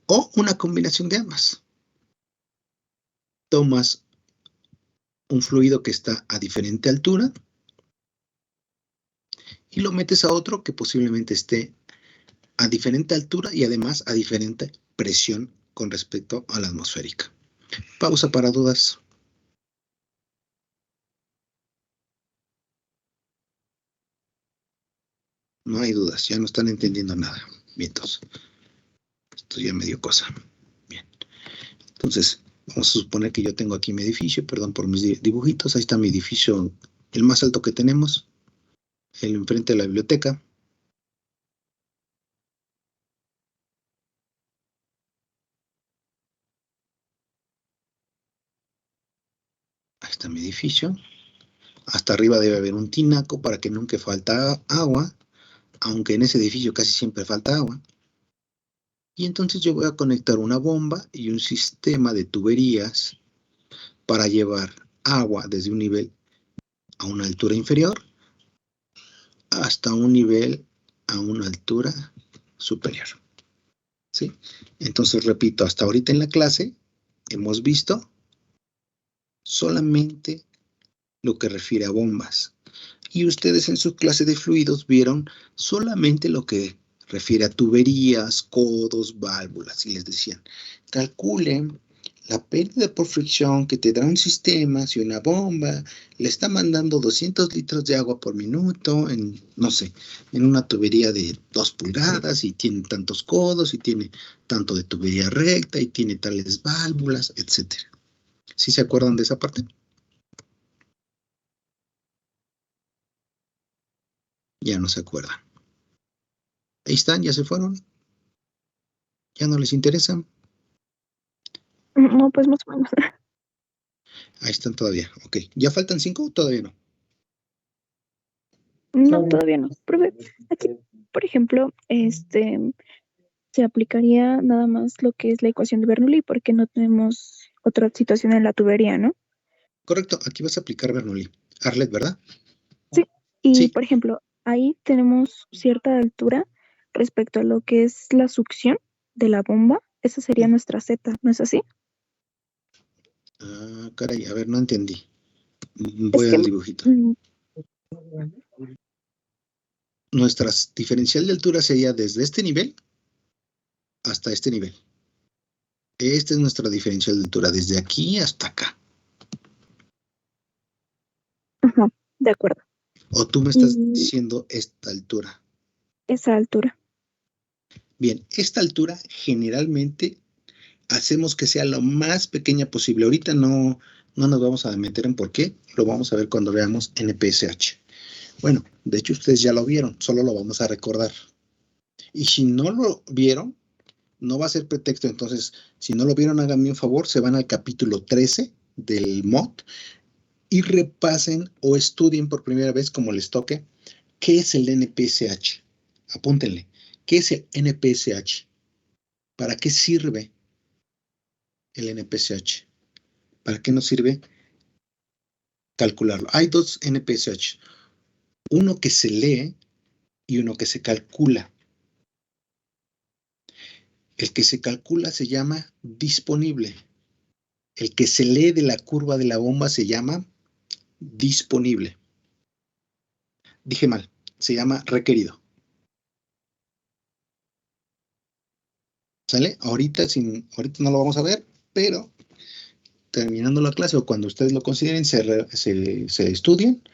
Speaker 2: O una combinación de ambas. Tomas un fluido que está a diferente altura y lo metes a otro que posiblemente esté a diferente altura y además a diferente presión con respecto a la atmosférica. Pausa para dudas. No hay dudas, ya no están entendiendo nada. Bien, entonces, esto ya me dio cosa. Bien, entonces, vamos a suponer que yo tengo aquí mi edificio, perdón por mis dibujitos, ahí está mi edificio, el más alto que tenemos, el enfrente de la biblioteca. Ahí está mi edificio. Hasta arriba debe haber un tinaco para que nunca falta agua, aunque en ese edificio casi siempre falta agua. Y entonces yo voy a conectar una bomba y un sistema de tuberías para llevar agua desde un nivel a una altura inferior hasta un nivel a una altura superior. ¿Sí? Entonces, repito, hasta ahorita en la clase hemos visto solamente lo que refiere a bombas. Y ustedes en su clase de fluidos vieron solamente lo que refiere a tuberías, codos, válvulas. Y les decían, calculen la pérdida por fricción que te da un sistema si una bomba le está mandando 200 litros de agua por minuto en, no sé, en una tubería de 2 pulgadas y tiene tantos codos y tiene tanto de tubería recta y tiene tales válvulas, etcétera. ¿Sí se acuerdan de esa parte? Ya no se acuerdan. Ahí están, ya se fueron. ¿Ya no les interesan?
Speaker 4: No, pues más o menos.
Speaker 2: Ahí están todavía. Ok. ¿Ya faltan 5 o todavía no?
Speaker 4: No, todavía no. Profe, aquí, por ejemplo, se aplicaría nada más lo que es la ecuación de Bernoulli porque no tenemos otra situación en la tubería, ¿no?
Speaker 2: Correcto. Aquí vas a aplicar Bernoulli. Arlet, ¿verdad?
Speaker 4: Sí. Y,
Speaker 2: Sí.
Speaker 4: por ejemplo, ahí tenemos cierta altura respecto a lo que es la succión de la bomba. Esa sería nuestra Z, ¿no es así?
Speaker 2: Ah, caray. A ver, no entendí.
Speaker 4: Es
Speaker 2: Voy
Speaker 4: que
Speaker 2: al dibujito. Nuestra diferencial de altura sería desde este nivel hasta este nivel. Esta es nuestra diferencial de altura, desde aquí hasta acá.
Speaker 4: ajá, de acuerdo.
Speaker 2: O tú me estás
Speaker 4: Y
Speaker 2: diciendo esta altura.
Speaker 4: esa altura.
Speaker 2: Bien, esta altura generalmente hacemos que sea lo más pequeña posible. Ahorita no nos vamos a meter en por qué, lo vamos a ver cuando veamos NPSH. Bueno, de hecho ustedes ya lo vieron, solo lo vamos a recordar. Y si no lo vieron, no va a ser pretexto. Entonces, si no lo vieron, háganme un favor, se van al capítulo 13 del MOD y repasen o estudien por primera vez, como les toque, qué es el NPSH. Apúntenle, ¿qué es el NPSH? ¿Para qué sirve el NPSH? ¿Para qué nos sirve calcularlo? Hay dos NPSH, uno que se lee y uno que se calcula. El que se calcula se llama disponible. El que se lee de la curva de la bomba se llama disponible. Dije mal, se llama requerido. ¿Sale? Ahorita no lo vamos a ver, pero terminando la clase o cuando ustedes lo consideren, se estudien,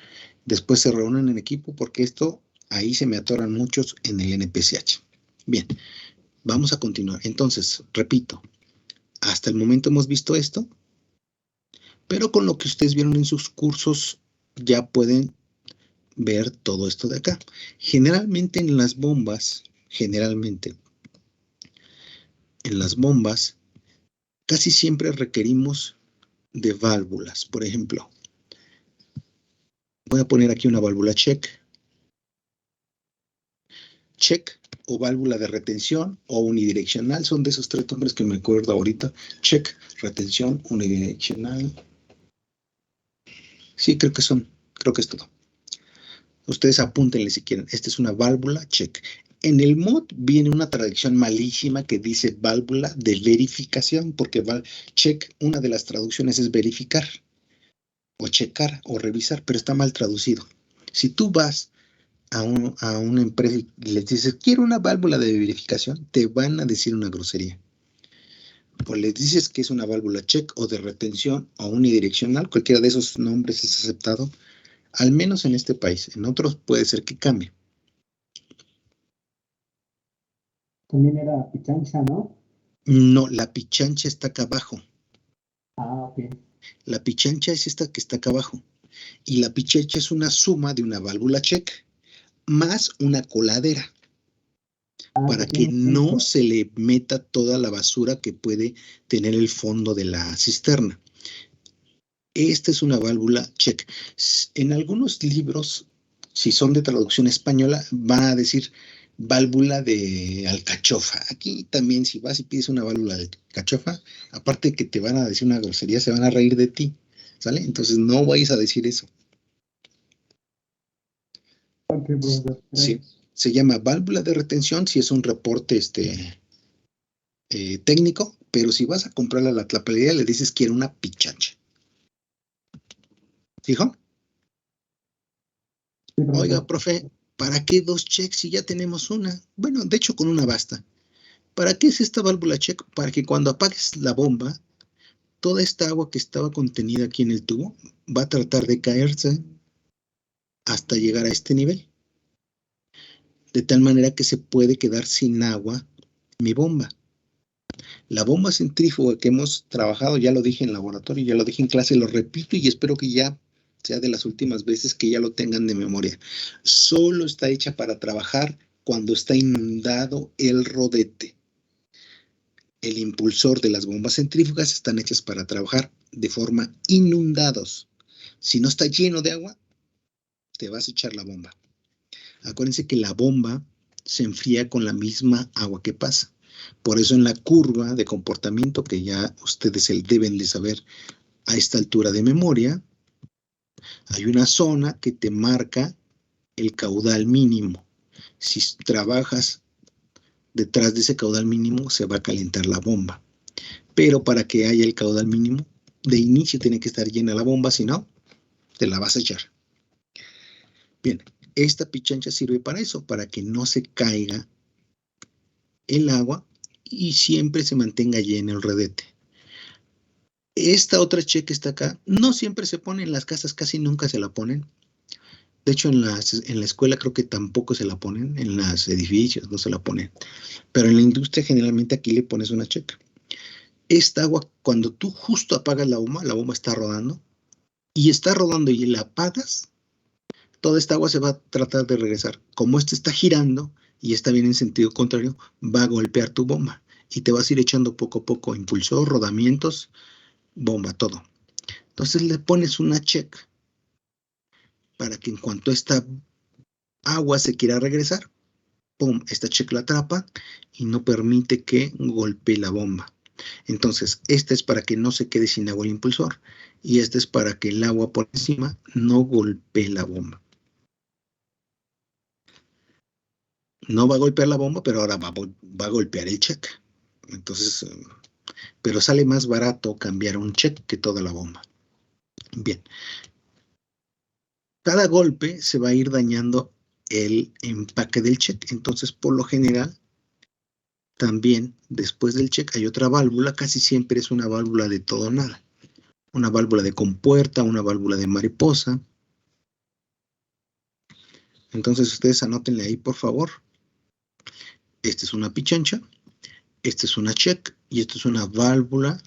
Speaker 2: después se reúnen en equipo porque ahí se me atoran muchos en el NPSH. Bien, vamos a continuar. Entonces, repito, hasta el momento hemos visto esto, pero con lo que ustedes vieron en sus cursos ya pueden ver todo esto de acá. Generalmente en las bombas, casi siempre requerimos de válvulas. Por ejemplo, voy a poner aquí una válvula check o válvula de retención o unidireccional. Son de esos tres nombres que me acuerdo ahorita. Check, retención, unidireccional. Sí, creo que es todo. Ustedes apúntenle si quieren. Esta es una válvula check. En el MOD viene una traducción malísima que dice válvula de verificación, porque check, una de las traducciones es verificar, o checar, o revisar, pero está mal traducido. Si tú vas a una empresa y les dices, quiero una válvula de verificación, te van a decir una grosería. O les dices que es una válvula check, o de retención, o unidireccional, cualquiera de esos nombres es aceptado, al menos en este país. En otros puede ser que cambie.
Speaker 1: También era pichancha, ¿no?
Speaker 2: No, la pichancha está acá abajo.
Speaker 1: Ah, ok.
Speaker 2: La pichancha es esta que está acá abajo. Y la pichancha es una suma de una válvula check más una coladera. Para que no se le meta toda la basura que puede tener el fondo de la cisterna. Esta es una válvula check. En algunos libros, si son de traducción española, va a decir válvula de alcachofa. Aquí también, si vas y pides una válvula de alcachofa, aparte de que te van a decir una grosería, se van a reír de ti, ¿sale? Entonces no vayas a decir eso.
Speaker 1: Okay, profesor.
Speaker 2: Sí, se llama válvula de retención si es un reporte técnico, pero si vas a comprarla a la tlapalería, le dices quiero una pichancha. ¿Dijo? Sí, oiga, profe, ¿para qué dos checks si ya tenemos una? Bueno, de hecho con una basta. ¿Para qué es esta válvula check? Para que cuando apagues la bomba, toda esta agua que estaba contenida aquí en el tubo va a tratar de caerse hasta llegar a este nivel. De tal manera que se puede quedar sin agua mi bomba. La bomba centrífuga que hemos trabajado, ya lo dije en laboratorio, ya lo dije en clase, lo repito y espero que ya sea de las últimas veces que ya lo tengan de memoria. Solo está hecha para trabajar cuando está inundado el rodete. El impulsor de las bombas centrífugas están hechas para trabajar de forma inundados. Si no está lleno de agua, te vas a echar la bomba. Acuérdense que la bomba se enfría con la misma agua que pasa. Por eso en la curva de comportamiento, que ya ustedes deben de saber a esta altura de memoria, hay una zona que te marca el caudal mínimo. Si trabajas detrás de ese caudal mínimo, se va a calentar la bomba. Pero para que haya el caudal mínimo, de inicio tiene que estar llena la bomba, si no, te la vas a echar. Bien, esta pichancha sirve para eso, para que no se caiga el agua y siempre se mantenga lleno el redete. Esta otra check que está acá, no siempre se pone en las casas, casi nunca se la ponen, De hecho, en la escuela creo que tampoco se la ponen, en los edificios no se la ponen. Pero en la industria generalmente aquí le pones una checa. Esta agua, cuando tú justo apagas la bomba está rodando, y la apagas, toda esta agua se va a tratar de regresar. Como esta está girando y está bien en sentido contrario, va a golpear tu bomba y te vas a ir echando poco a poco impulsor, rodamientos, bomba, todo. Entonces le pones una check para que en cuanto esta agua se quiera regresar, pum, esta check la atrapa y no permite que golpee la bomba. Entonces, esta es para que no se quede sin agua el impulsor y esta es para que el agua por encima no golpee la bomba. No va a golpear la bomba, pero ahora va a golpear el check. Entonces, pero sale más barato cambiar un check que toda la bomba. Bien. Cada golpe se va a ir dañando el empaque del check. Entonces, por lo general, también después del check hay otra válvula. Casi siempre es una válvula de todo o nada. Una válvula de compuerta, una válvula de mariposa. Entonces, ustedes anótenle ahí, por favor. Esta es una pichancha, esta es una check y esta es una válvula,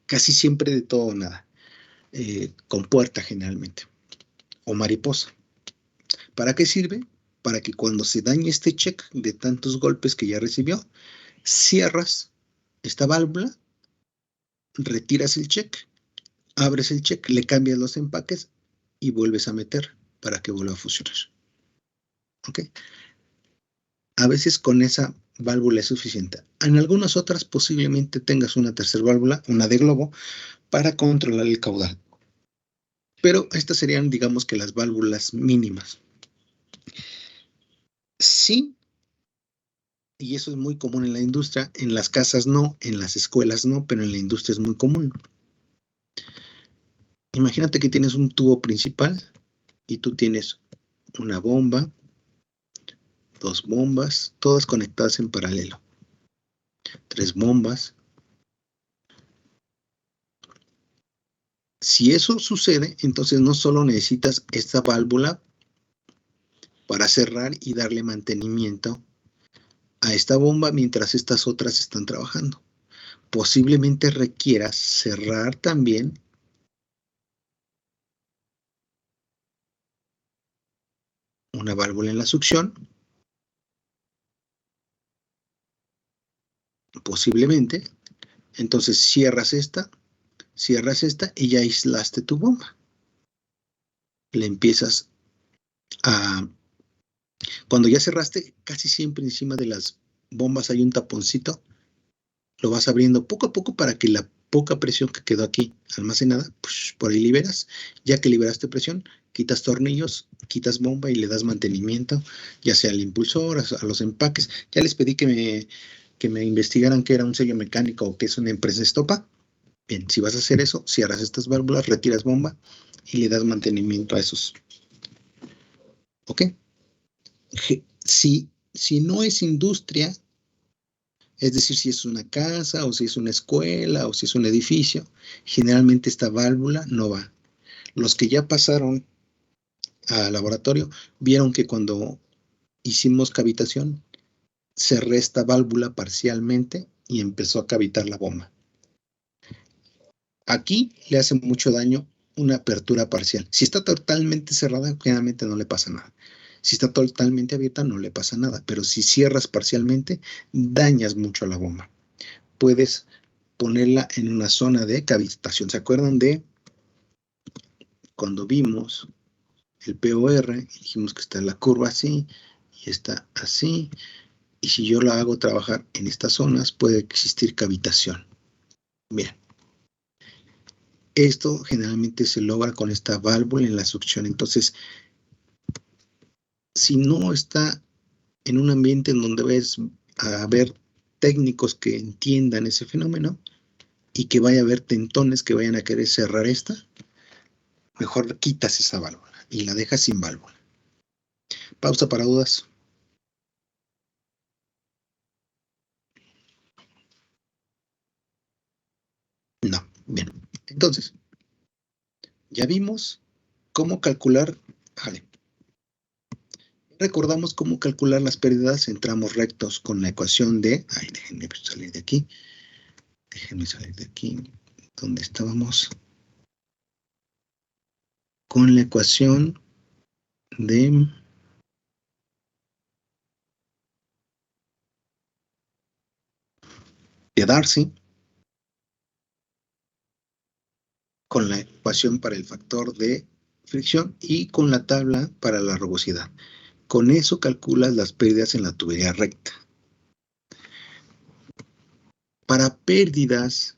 Speaker 2: casi siempre de todo o nada, compuerta generalmente, o mariposa. ¿Para qué sirve? Para que cuando se dañe este check de tantos golpes que ya recibió, cierras esta válvula, retiras el check, abres el check, le cambias los empaques y vuelves a meter para que vuelva a funcionar. ¿Ok? A veces con esa válvula es suficiente. En algunas otras posiblemente tengas una tercera válvula, una de globo, para controlar el caudal. Pero estas serían, digamos que las válvulas mínimas. Sí, y eso es muy común en la industria, en las casas no, en las escuelas no, pero en la industria es muy común. Imagínate que tienes un tubo principal y tú tienes una bomba, dos bombas, todas conectadas en paralelo. Tres bombas. Si eso sucede, entonces no solo necesitas esta válvula para cerrar y darle mantenimiento a esta bomba mientras estas otras están trabajando. Posiblemente requieras cerrar también una válvula en la succión, posiblemente. Entonces cierras esta y ya aislaste tu bomba. Le empiezas a... Cuando ya cerraste, casi siempre encima de las bombas hay un taponcito. Lo vas abriendo poco a poco para que la poca presión que quedó aquí almacenada, pues, por ahí liberas. Ya que liberaste presión, quitas tornillos, quitas bomba y le das mantenimiento, ya sea al impulsor, a los empaques. Ya les pedí que me investigaran qué era un sello mecánico o qué es una empresa estopa. Bien, si vas a hacer eso, cierras estas válvulas, retiras bomba y le das mantenimiento a esos. ¿Ok? Si no es industria, es decir, si es una casa o si es una escuela o si es un edificio, generalmente esta válvula no va. Los que ya pasaron al laboratorio vieron que cuando hicimos cavitación, cerré esta válvula parcialmente y empezó a cavitar la bomba. Aquí le hace mucho daño una apertura parcial. Si está totalmente cerrada, generalmente no le pasa nada. Si está totalmente abierta, no le pasa nada. Pero si cierras parcialmente, dañas mucho a la bomba. Puedes ponerla en una zona de cavitación. ¿Se acuerdan de cuando vimos el POR? Dijimos que está la curva así y está así. Y si yo la hago trabajar en estas zonas, puede existir cavitación. Bien. Esto generalmente se logra con esta válvula en la succión. Entonces, si no está en un ambiente en donde ves a haber técnicos que entiendan ese fenómeno y que vaya a haber tentones que vayan a querer cerrar esta, mejor quitas esa válvula y la dejas sin válvula. Pausa para dudas. No, bien. Entonces, ya vimos cómo calcular, recordamos cómo calcular las pérdidas en tramos rectos con la ecuación de... Ay, déjenme salir de aquí. ¿Dónde estábamos? Con la ecuación de Darcy, con la ecuación para el factor de fricción y con la tabla para la rugosidad. Con eso calculas las pérdidas en la tubería recta. Para pérdidas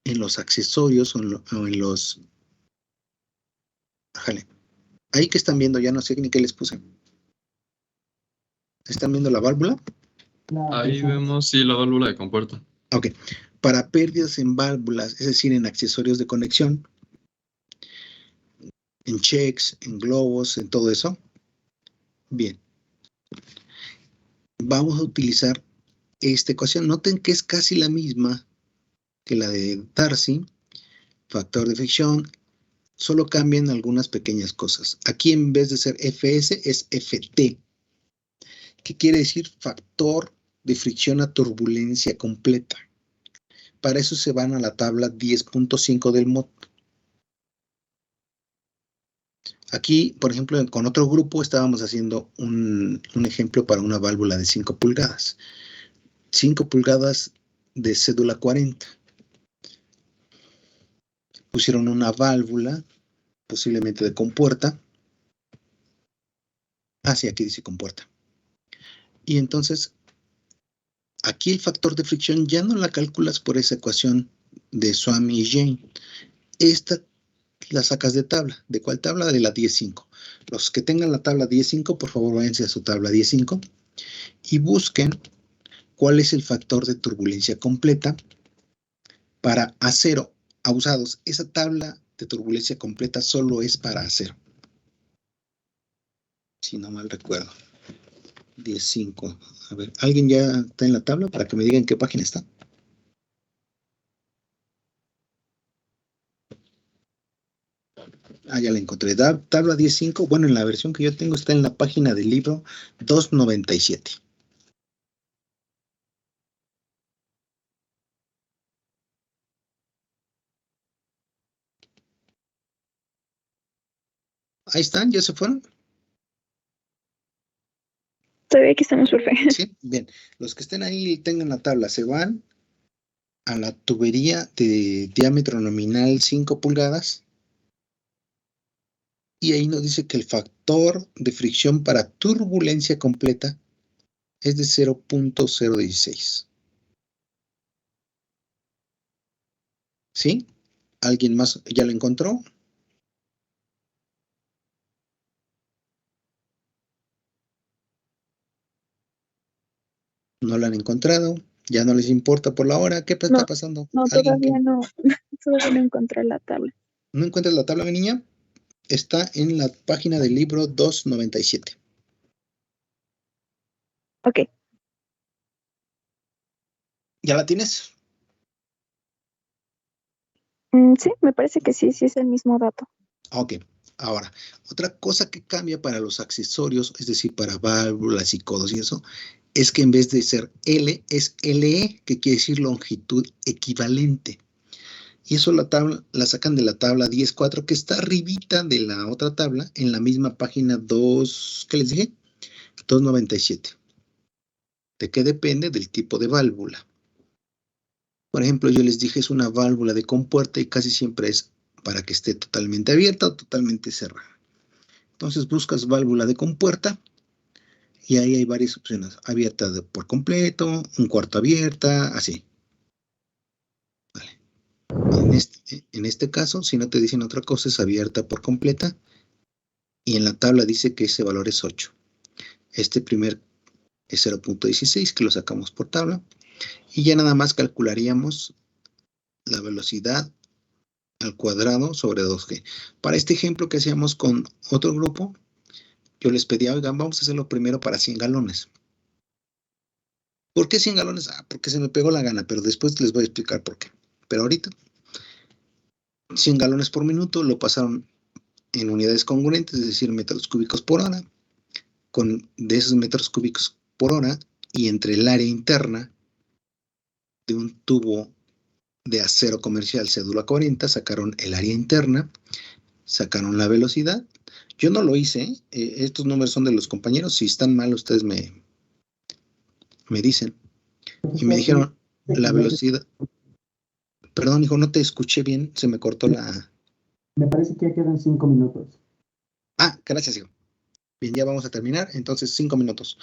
Speaker 2: en los accesorios o en los... Jale. Ahí que están viendo, ya no sé ni qué les puse. ¿Están viendo la válvula?
Speaker 3: Ahí vemos, sí, la válvula de compuerta.
Speaker 2: Ok. Para pérdidas en válvulas, es decir, en accesorios de conexión, en checks, en globos, en todo eso. Bien. Vamos a utilizar esta ecuación. Noten que es casi la misma que la de Darcy. Factor de fricción. Solo cambian algunas pequeñas cosas. Aquí en vez de ser FS es FT. ¿Qué quiere decir? Factor de fricción a turbulencia completa. Para eso se van a la tabla 10.5 del MOT. Aquí, por ejemplo, con otro grupo estábamos haciendo un ejemplo para una válvula de 5 pulgadas. 5 pulgadas de cédula 40. Pusieron una válvula, posiblemente de compuerta. Ah, sí, aquí dice compuerta. Y entonces, aquí el factor de fricción ya no la calculas por esa ecuación de Swamy y Jane. Esta la sacas de tabla. ¿De cuál tabla? De la 10.5. Los que tengan la tabla 10.5, por favor, váyanse a su tabla 10.5 y busquen cuál es el factor de turbulencia completa para acero a usados. Esa tabla de turbulencia completa solo es para acero. Si no mal recuerdo. 10.5. A ver, ¿alguien ya está en la tabla para que me digan qué página está? Ah, ya la encontré. Tabla 10.5. Bueno, en la versión que yo tengo está en la página del libro 297. Ahí están, ¿ya se fueron?
Speaker 4: Todavía aquí estamos, profe.
Speaker 2: Sí, bien. Los que estén ahí y tengan la tabla, se van a la tubería de diámetro nominal 5 pulgadas y ahí nos dice que el factor de fricción para turbulencia completa es de 0.016. ¿Sí? ¿Alguien más ya lo encontró? ¿No lo han encontrado? ¿Ya no les importa por la hora? ¿Qué está pasando?
Speaker 4: No, todavía no. Todavía no encontré la tabla.
Speaker 2: ¿No encuentras la tabla, mi niña? Está en la página del libro 297.
Speaker 4: Ok.
Speaker 2: ¿Ya la tienes?
Speaker 4: Sí, me parece que sí es el mismo dato.
Speaker 2: Ok. Ahora, otra cosa que cambia para los accesorios, es decir, para válvulas y codos y eso, es que en vez de ser L, es LE, que quiere decir longitud equivalente. Y eso la sacan de la tabla 10.4, que está arribita de la otra tabla, en la misma página 2, ¿qué les dije? 297. ¿De qué depende? Del tipo de válvula. Por ejemplo, yo les dije es una válvula de compuerta y casi siempre es para que esté totalmente abierta o totalmente cerrada. Entonces buscas válvula de compuerta y ahí hay varias opciones. Abierta por completo, un cuarto abierta, así. Vale. En este caso, si no te dicen otra cosa, es abierta por completa y en la tabla dice que ese valor es 8. Este primer es 0.16 que lo sacamos por tabla y ya nada más calcularíamos la velocidad al cuadrado sobre 2G. Para este ejemplo que hacíamos con otro grupo, yo les pedía, oigan, vamos a hacerlo primero para 100 galones. ¿Por qué 100 galones? Ah, porque se me pegó la gana, pero después les voy a explicar por qué. Pero ahorita, 100 galones por minuto lo pasaron en unidades congruentes, es decir, metros cúbicos por hora, de esos metros cúbicos por hora y entre el área interna de un tubo de acero comercial cédula 40, sacaron el área interna, sacaron la velocidad. Yo no lo hice, estos números son de los compañeros, si están mal ustedes me dicen. Y me dijeron la velocidad. Perdón, hijo, no te escuché bien, se me cortó la...
Speaker 1: Me parece que ya quedan 5 minutos.
Speaker 2: Ah, gracias, hijo. Bien, ya vamos a terminar, entonces 5 minutos.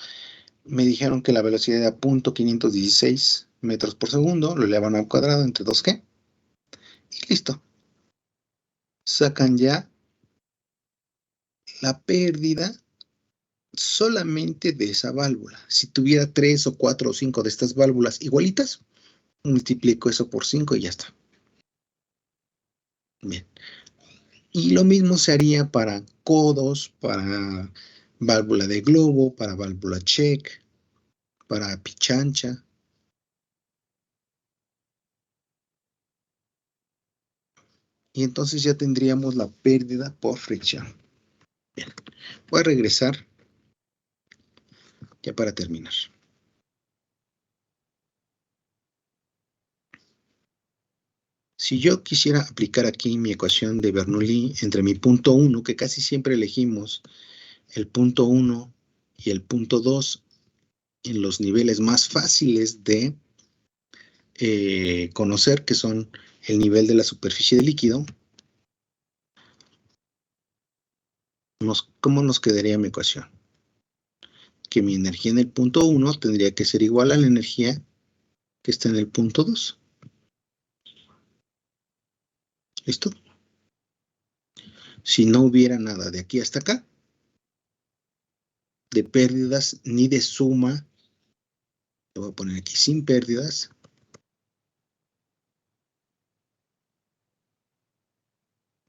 Speaker 2: Me dijeron que la velocidad era 0.516 metros por segundo, lo elevan al cuadrado entre 2G. Y listo. Sacan ya la pérdida solamente de esa válvula. Si tuviera 3 o 4 o 5 de estas válvulas igualitas, multiplico eso por 5 y ya está. Bien. Y lo mismo se haría para codos, para válvula de globo, para válvula check, para pichancha. Y entonces ya tendríamos la pérdida por fricción. Bien. Voy a regresar ya para terminar. Si yo quisiera aplicar aquí mi ecuación de Bernoulli entre mi punto 1, que casi siempre elegimos el punto 1 y el punto 2 en los niveles más fáciles de conocer, que son el nivel de la superficie del líquido, ¿cómo nos quedaría mi ecuación? Que mi energía en el punto 1 tendría que ser igual a la energía que está en el punto 2. ¿Listo? Si no hubiera nada de aquí hasta acá, de pérdidas ni de suma, lo voy a poner aquí sin pérdidas,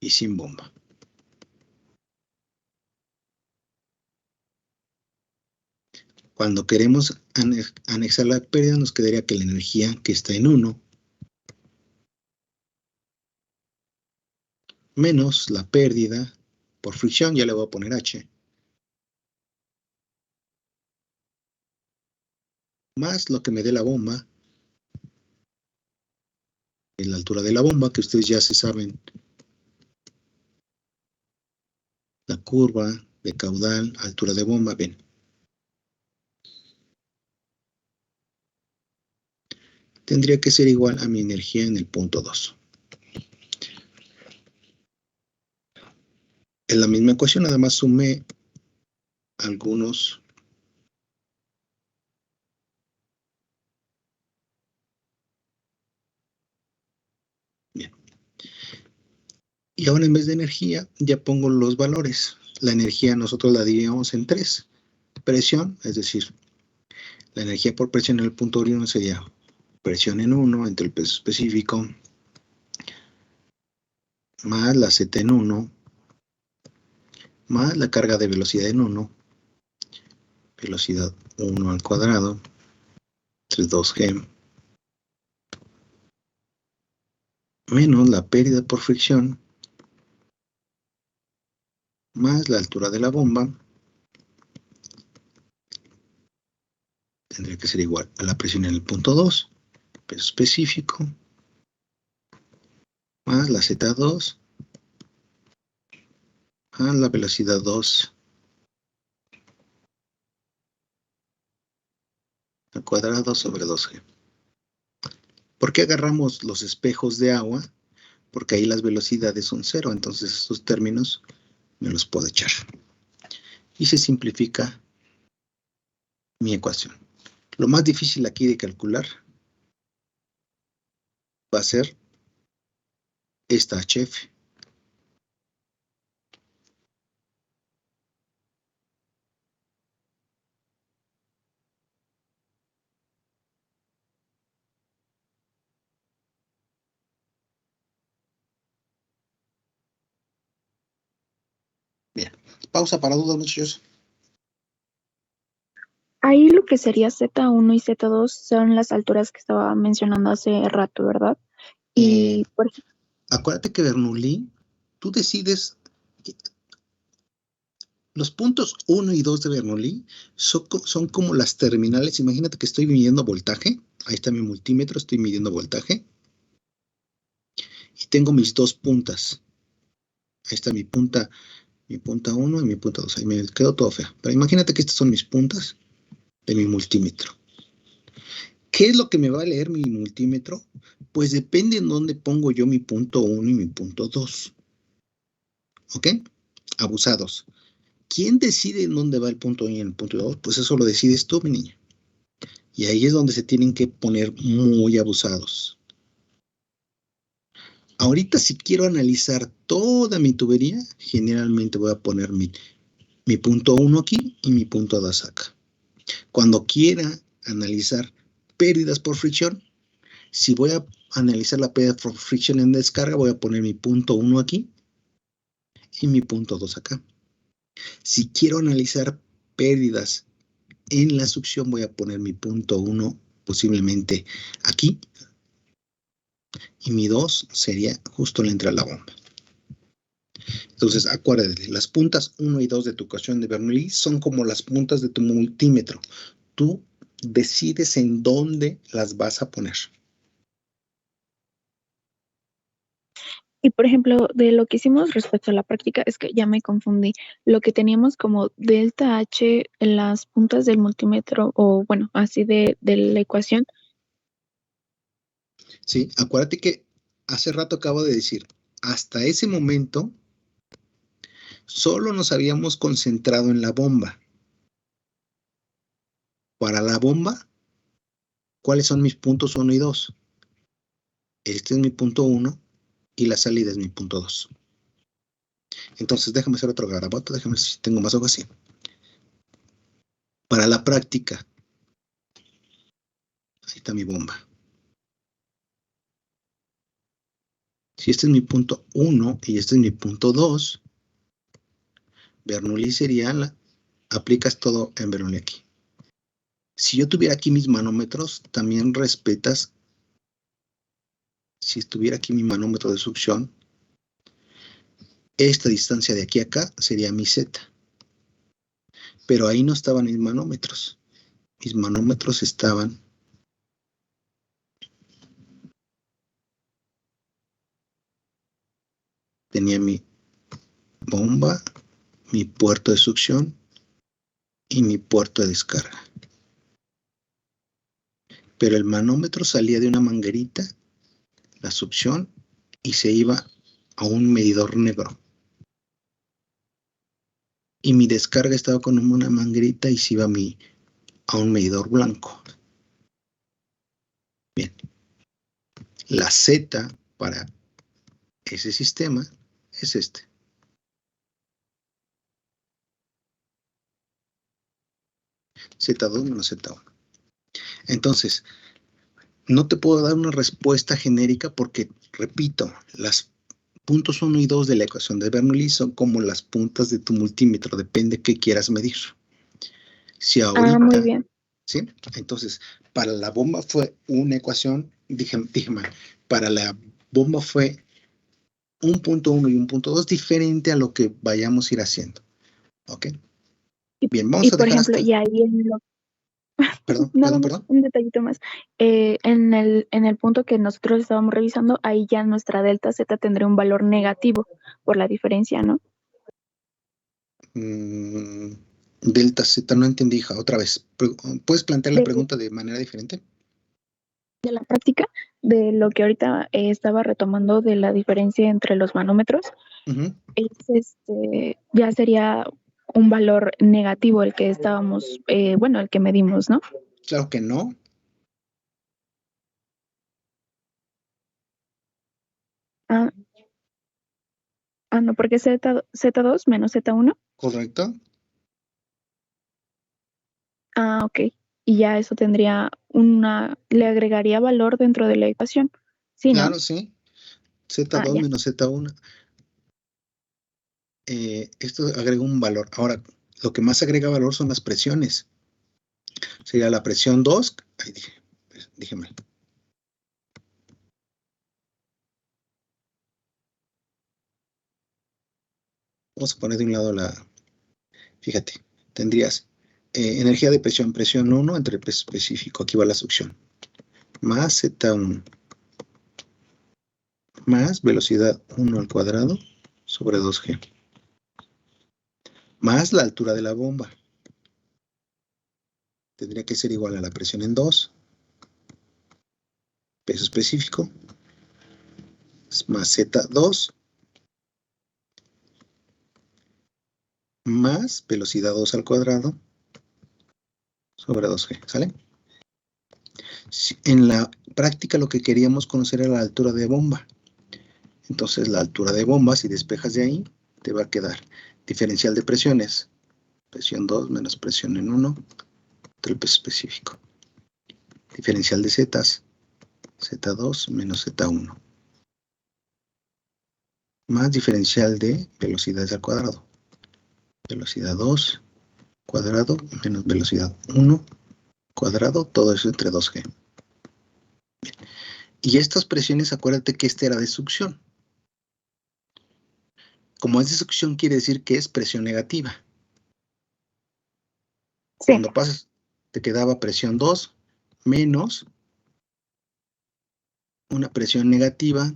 Speaker 2: y sin bomba. Cuando queremos anexar la pérdida, nos quedaría que la energía que está en 1 menos la pérdida por fricción, ya le voy a poner H, más lo que me dé la bomba, en la altura de la bomba, que ustedes ya se saben, la curva de caudal, altura de bomba, ven. Tendría que ser igual a mi energía en el punto 2. En la misma ecuación, nada más sumé algunos bien. Y ahora en vez de energía, ya pongo los valores. La energía nosotros la dividimos en 3. Presión, es decir, la energía por presión en el punto 1 sería presión en 1 entre el peso específico más la Z en 1 más la carga de velocidad en 1, velocidad 1 al cuadrado, entre 2G, menos la pérdida por fricción, más la altura de la bomba, tendría que ser igual a la presión en el punto 2, peso específico, más la Z2, más la velocidad 2 al cuadrado sobre 2G. ¿Por qué agarramos los espejos de agua? Porque ahí las velocidades son 0, entonces estos términos me los puedo echar. Y se simplifica mi ecuación. Lo más difícil aquí de calcular va a ser esta HF. Bien, pausa para dudas, muchachos.
Speaker 4: Ahí lo que sería Z1 y Z2 son las alturas que estaba mencionando hace rato, ¿verdad? Y
Speaker 2: Acuérdate que Bernoulli, tú decides Los puntos 1 y 2 de Bernoulli son como las terminales. Imagínate que estoy midiendo voltaje. Ahí está mi multímetro, estoy midiendo voltaje. Y tengo mis dos puntas. Ahí está mi punta 1 y mi punta 2. Ahí me quedó todo feo. Pero imagínate que estas son mis puntas de mi multímetro. ¿Qué es lo que me va a leer mi multímetro? Pues depende en dónde pongo yo mi punto 1 y mi punto 2. ¿Ok? Abusados. ¿Quién decide en dónde va el punto 1 y el punto 2? Pues eso lo decides tú, mi niña. Y ahí es donde se tienen que poner muy abusados. Ahorita si quiero analizar toda mi tubería, generalmente voy a poner mi punto 1 aquí y mi punto 2 acá. Cuando quiera analizar pérdidas por fricción, si voy a analizar la pérdida por fricción en descarga, voy a poner mi punto 1 aquí y mi punto 2 acá. Si quiero analizar pérdidas en la succión, voy a poner mi punto 1 posiblemente aquí y mi 2 sería justo la entrada a la bomba. Entonces, acuérdate, las puntas 1 y 2 de tu ecuación de Bernoulli son como las puntas de tu multímetro. Tú decides en dónde las vas a poner.
Speaker 4: Y por ejemplo, de lo que hicimos respecto a la práctica, es que ya me confundí. Lo que teníamos como delta H en las puntas del multímetro, o bueno, así de la ecuación.
Speaker 2: Sí, acuérdate que hace rato acabo de decir, hasta ese momento solo nos habíamos concentrado en la bomba. Para la bomba, ¿cuáles son mis puntos 1 y 2? Este es mi punto 1 y la salida es mi punto 2. Entonces déjame hacer otro garabato, déjame ver si tengo más algo así. Para la práctica, ahí está mi bomba. Si este es mi punto 1 y este es mi punto 2, Bernoulli sería aplicas todo en Bernoulli aquí. Si yo tuviera aquí mis manómetros, también respetas. Si estuviera aquí mi manómetro de succión, esta distancia de aquí a acá sería mi Z. Pero ahí no estaban mis manómetros. Mis manómetros estaban tenía mi bomba, mi puerto de succión y mi puerto de descarga. Pero el manómetro salía de una manguerita, la succión, y se iba a un medidor negro. Y mi descarga estaba con una manguerita y se iba a un medidor blanco. Bien. La Z para ese sistema es este. Z2 menos Z1. Entonces, no te puedo dar una respuesta genérica porque, repito, las puntos 1 y 2 de la ecuación de Bernoulli son como las puntas de tu multímetro, depende qué quieras medir. Si ahorita,
Speaker 4: Muy bien.
Speaker 2: ¿sí? Entonces, para la bomba fue una ecuación, dije mal, para la bomba fue un punto 1 y un punto 2 diferente a lo que vayamos a ir haciendo. ¿Ok? Bien, vamos
Speaker 4: Y
Speaker 2: a
Speaker 4: por
Speaker 2: dejar
Speaker 4: ejemplo,
Speaker 2: hasta...
Speaker 4: y ahí en lo nada más
Speaker 2: Perdón.
Speaker 4: un detallito más. En el punto que nosotros estábamos revisando, ahí ya nuestra delta Z tendría un valor negativo por la diferencia, ¿no?
Speaker 2: Delta Z, no entendí, hija, otra vez. ¿Puedes plantear la
Speaker 4: De,
Speaker 2: pregunta de manera diferente?
Speaker 4: de la práctica, de lo que ahorita estaba retomando de la diferencia entre los manómetros, es ya sería un valor negativo el que estábamos, el que medimos, ¿no?
Speaker 2: Claro que no.
Speaker 4: No, porque Z2 menos Z1.
Speaker 2: ¿Correcto?
Speaker 4: Ok. Y ya eso tendría le agregaría valor dentro de la ecuación. Sí, ¿no?
Speaker 2: Claro, sí. Z2
Speaker 4: Ya.
Speaker 2: menos Z1. Esto agrega un valor. Ahora, lo que más agrega valor son las presiones. Sería la presión 2. Ahí dije mal. Vamos a poner de un lado Fíjate, tendrías energía de presión, presión 1 entre el peso específico, aquí va la succión, más Z1, más velocidad 1 al cuadrado sobre 2G, más la altura de la bomba. Tendría que ser igual a la presión en 2, peso específico, más Z2, más velocidad 2 al cuadrado sobre 2G, ¿sale? En la práctica lo que queríamos conocer era la altura de bomba. Entonces la altura de bomba, si despejas de ahí, te va a quedar diferencial de presiones, presión 2 menos presión en 1, entre el peso específico. Diferencial de zetas, Z2 menos Z1. Más diferencial de velocidades al cuadrado. Velocidad 2 cuadrado menos velocidad 1 cuadrado, todo eso entre 2G. Bien. Y estas presiones, acuérdate que esta era de succión. Como es de succión, quiere decir que es presión negativa.
Speaker 4: Sí.
Speaker 2: Cuando pasas, te quedaba presión 2 menos una presión negativa.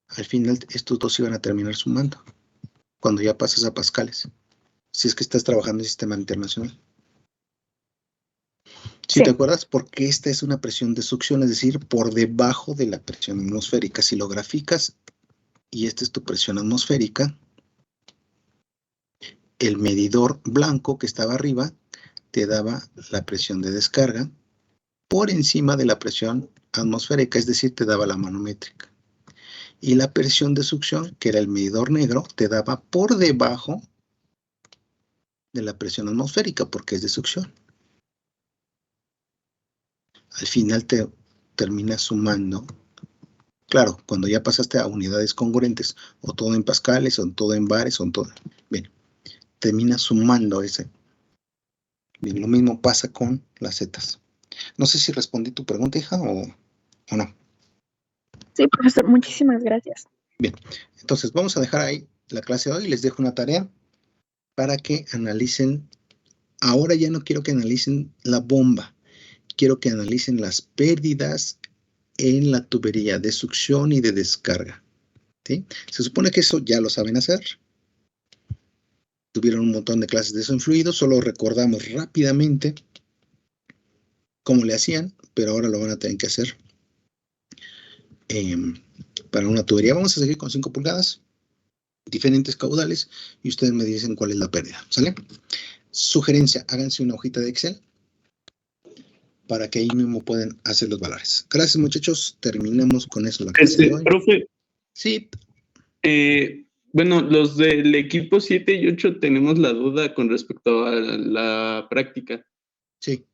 Speaker 2: Al final, estos dos iban a terminar sumando. Cuando ya pasas a pascales. Si es que estás trabajando en sistema internacional. ¿Sí te acuerdas? Porque esta es una presión de succión, es decir, por debajo de la presión atmosférica. Si lo graficas y esta es tu presión atmosférica, el medidor blanco que estaba arriba te daba la presión de descarga por encima de la presión atmosférica, es decir, te daba la manométrica. Y la presión de succión, que era el medidor negro, te daba por debajo de la presión atmosférica, porque es de succión. Al final te termina sumando. Claro, cuando ya pasaste a unidades congruentes, o todo en pascales, o todo en bares, o todo. Bien, termina sumando ese. Bien, lo mismo pasa con las zetas. No sé si respondí tu pregunta, hija, o no.
Speaker 4: Sí, profesor, muchísimas gracias.
Speaker 2: Bien, entonces vamos a dejar ahí la clase de hoy. Les dejo una tarea para que analicen. Ahora ya no quiero que analicen la bomba. Quiero que analicen las pérdidas en la tubería de succión y de descarga. ¿Sí? Se supone que eso ya lo saben hacer. Tuvieron un montón de clases de eso en fluido, solo recordamos rápidamente cómo le hacían, pero ahora lo van a tener que hacer para una tubería. Vamos a seguir con 5 pulgadas, diferentes caudales, y ustedes me dicen cuál es la pérdida. ¿Sale? Sugerencia, háganse una hojita de Excel para que ahí mismo pueden hacer los valores. Gracias, muchachos. Terminamos con eso la clase de hoy.
Speaker 7: Profe.
Speaker 2: Sí.
Speaker 7: Bueno, los del equipo 7 y 8 tenemos la duda con respecto a la práctica.
Speaker 2: Sí.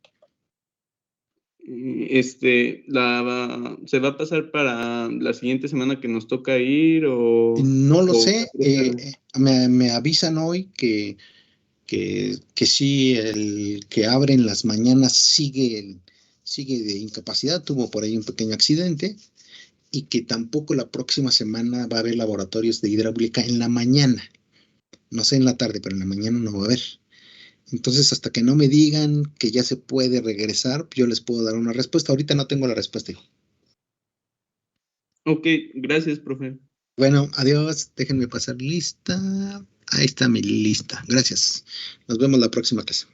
Speaker 7: ¿Se va a pasar para la siguiente semana que nos toca ir o...?
Speaker 2: No lo sé. Me avisan hoy que sí, el que abre en las mañanas sigue de incapacidad, tuvo por ahí un pequeño accidente, y que tampoco la próxima semana va a haber laboratorios de hidráulica en la mañana. No sé en la tarde, pero en la mañana no va a haber. Entonces, hasta que no me digan que ya se puede regresar, yo les puedo dar una respuesta. Ahorita no tengo la respuesta, hijo.
Speaker 7: Ok, gracias, profe.
Speaker 2: Bueno, adiós. Déjenme pasar lista. Ahí está mi lista. Gracias. Nos vemos la próxima clase.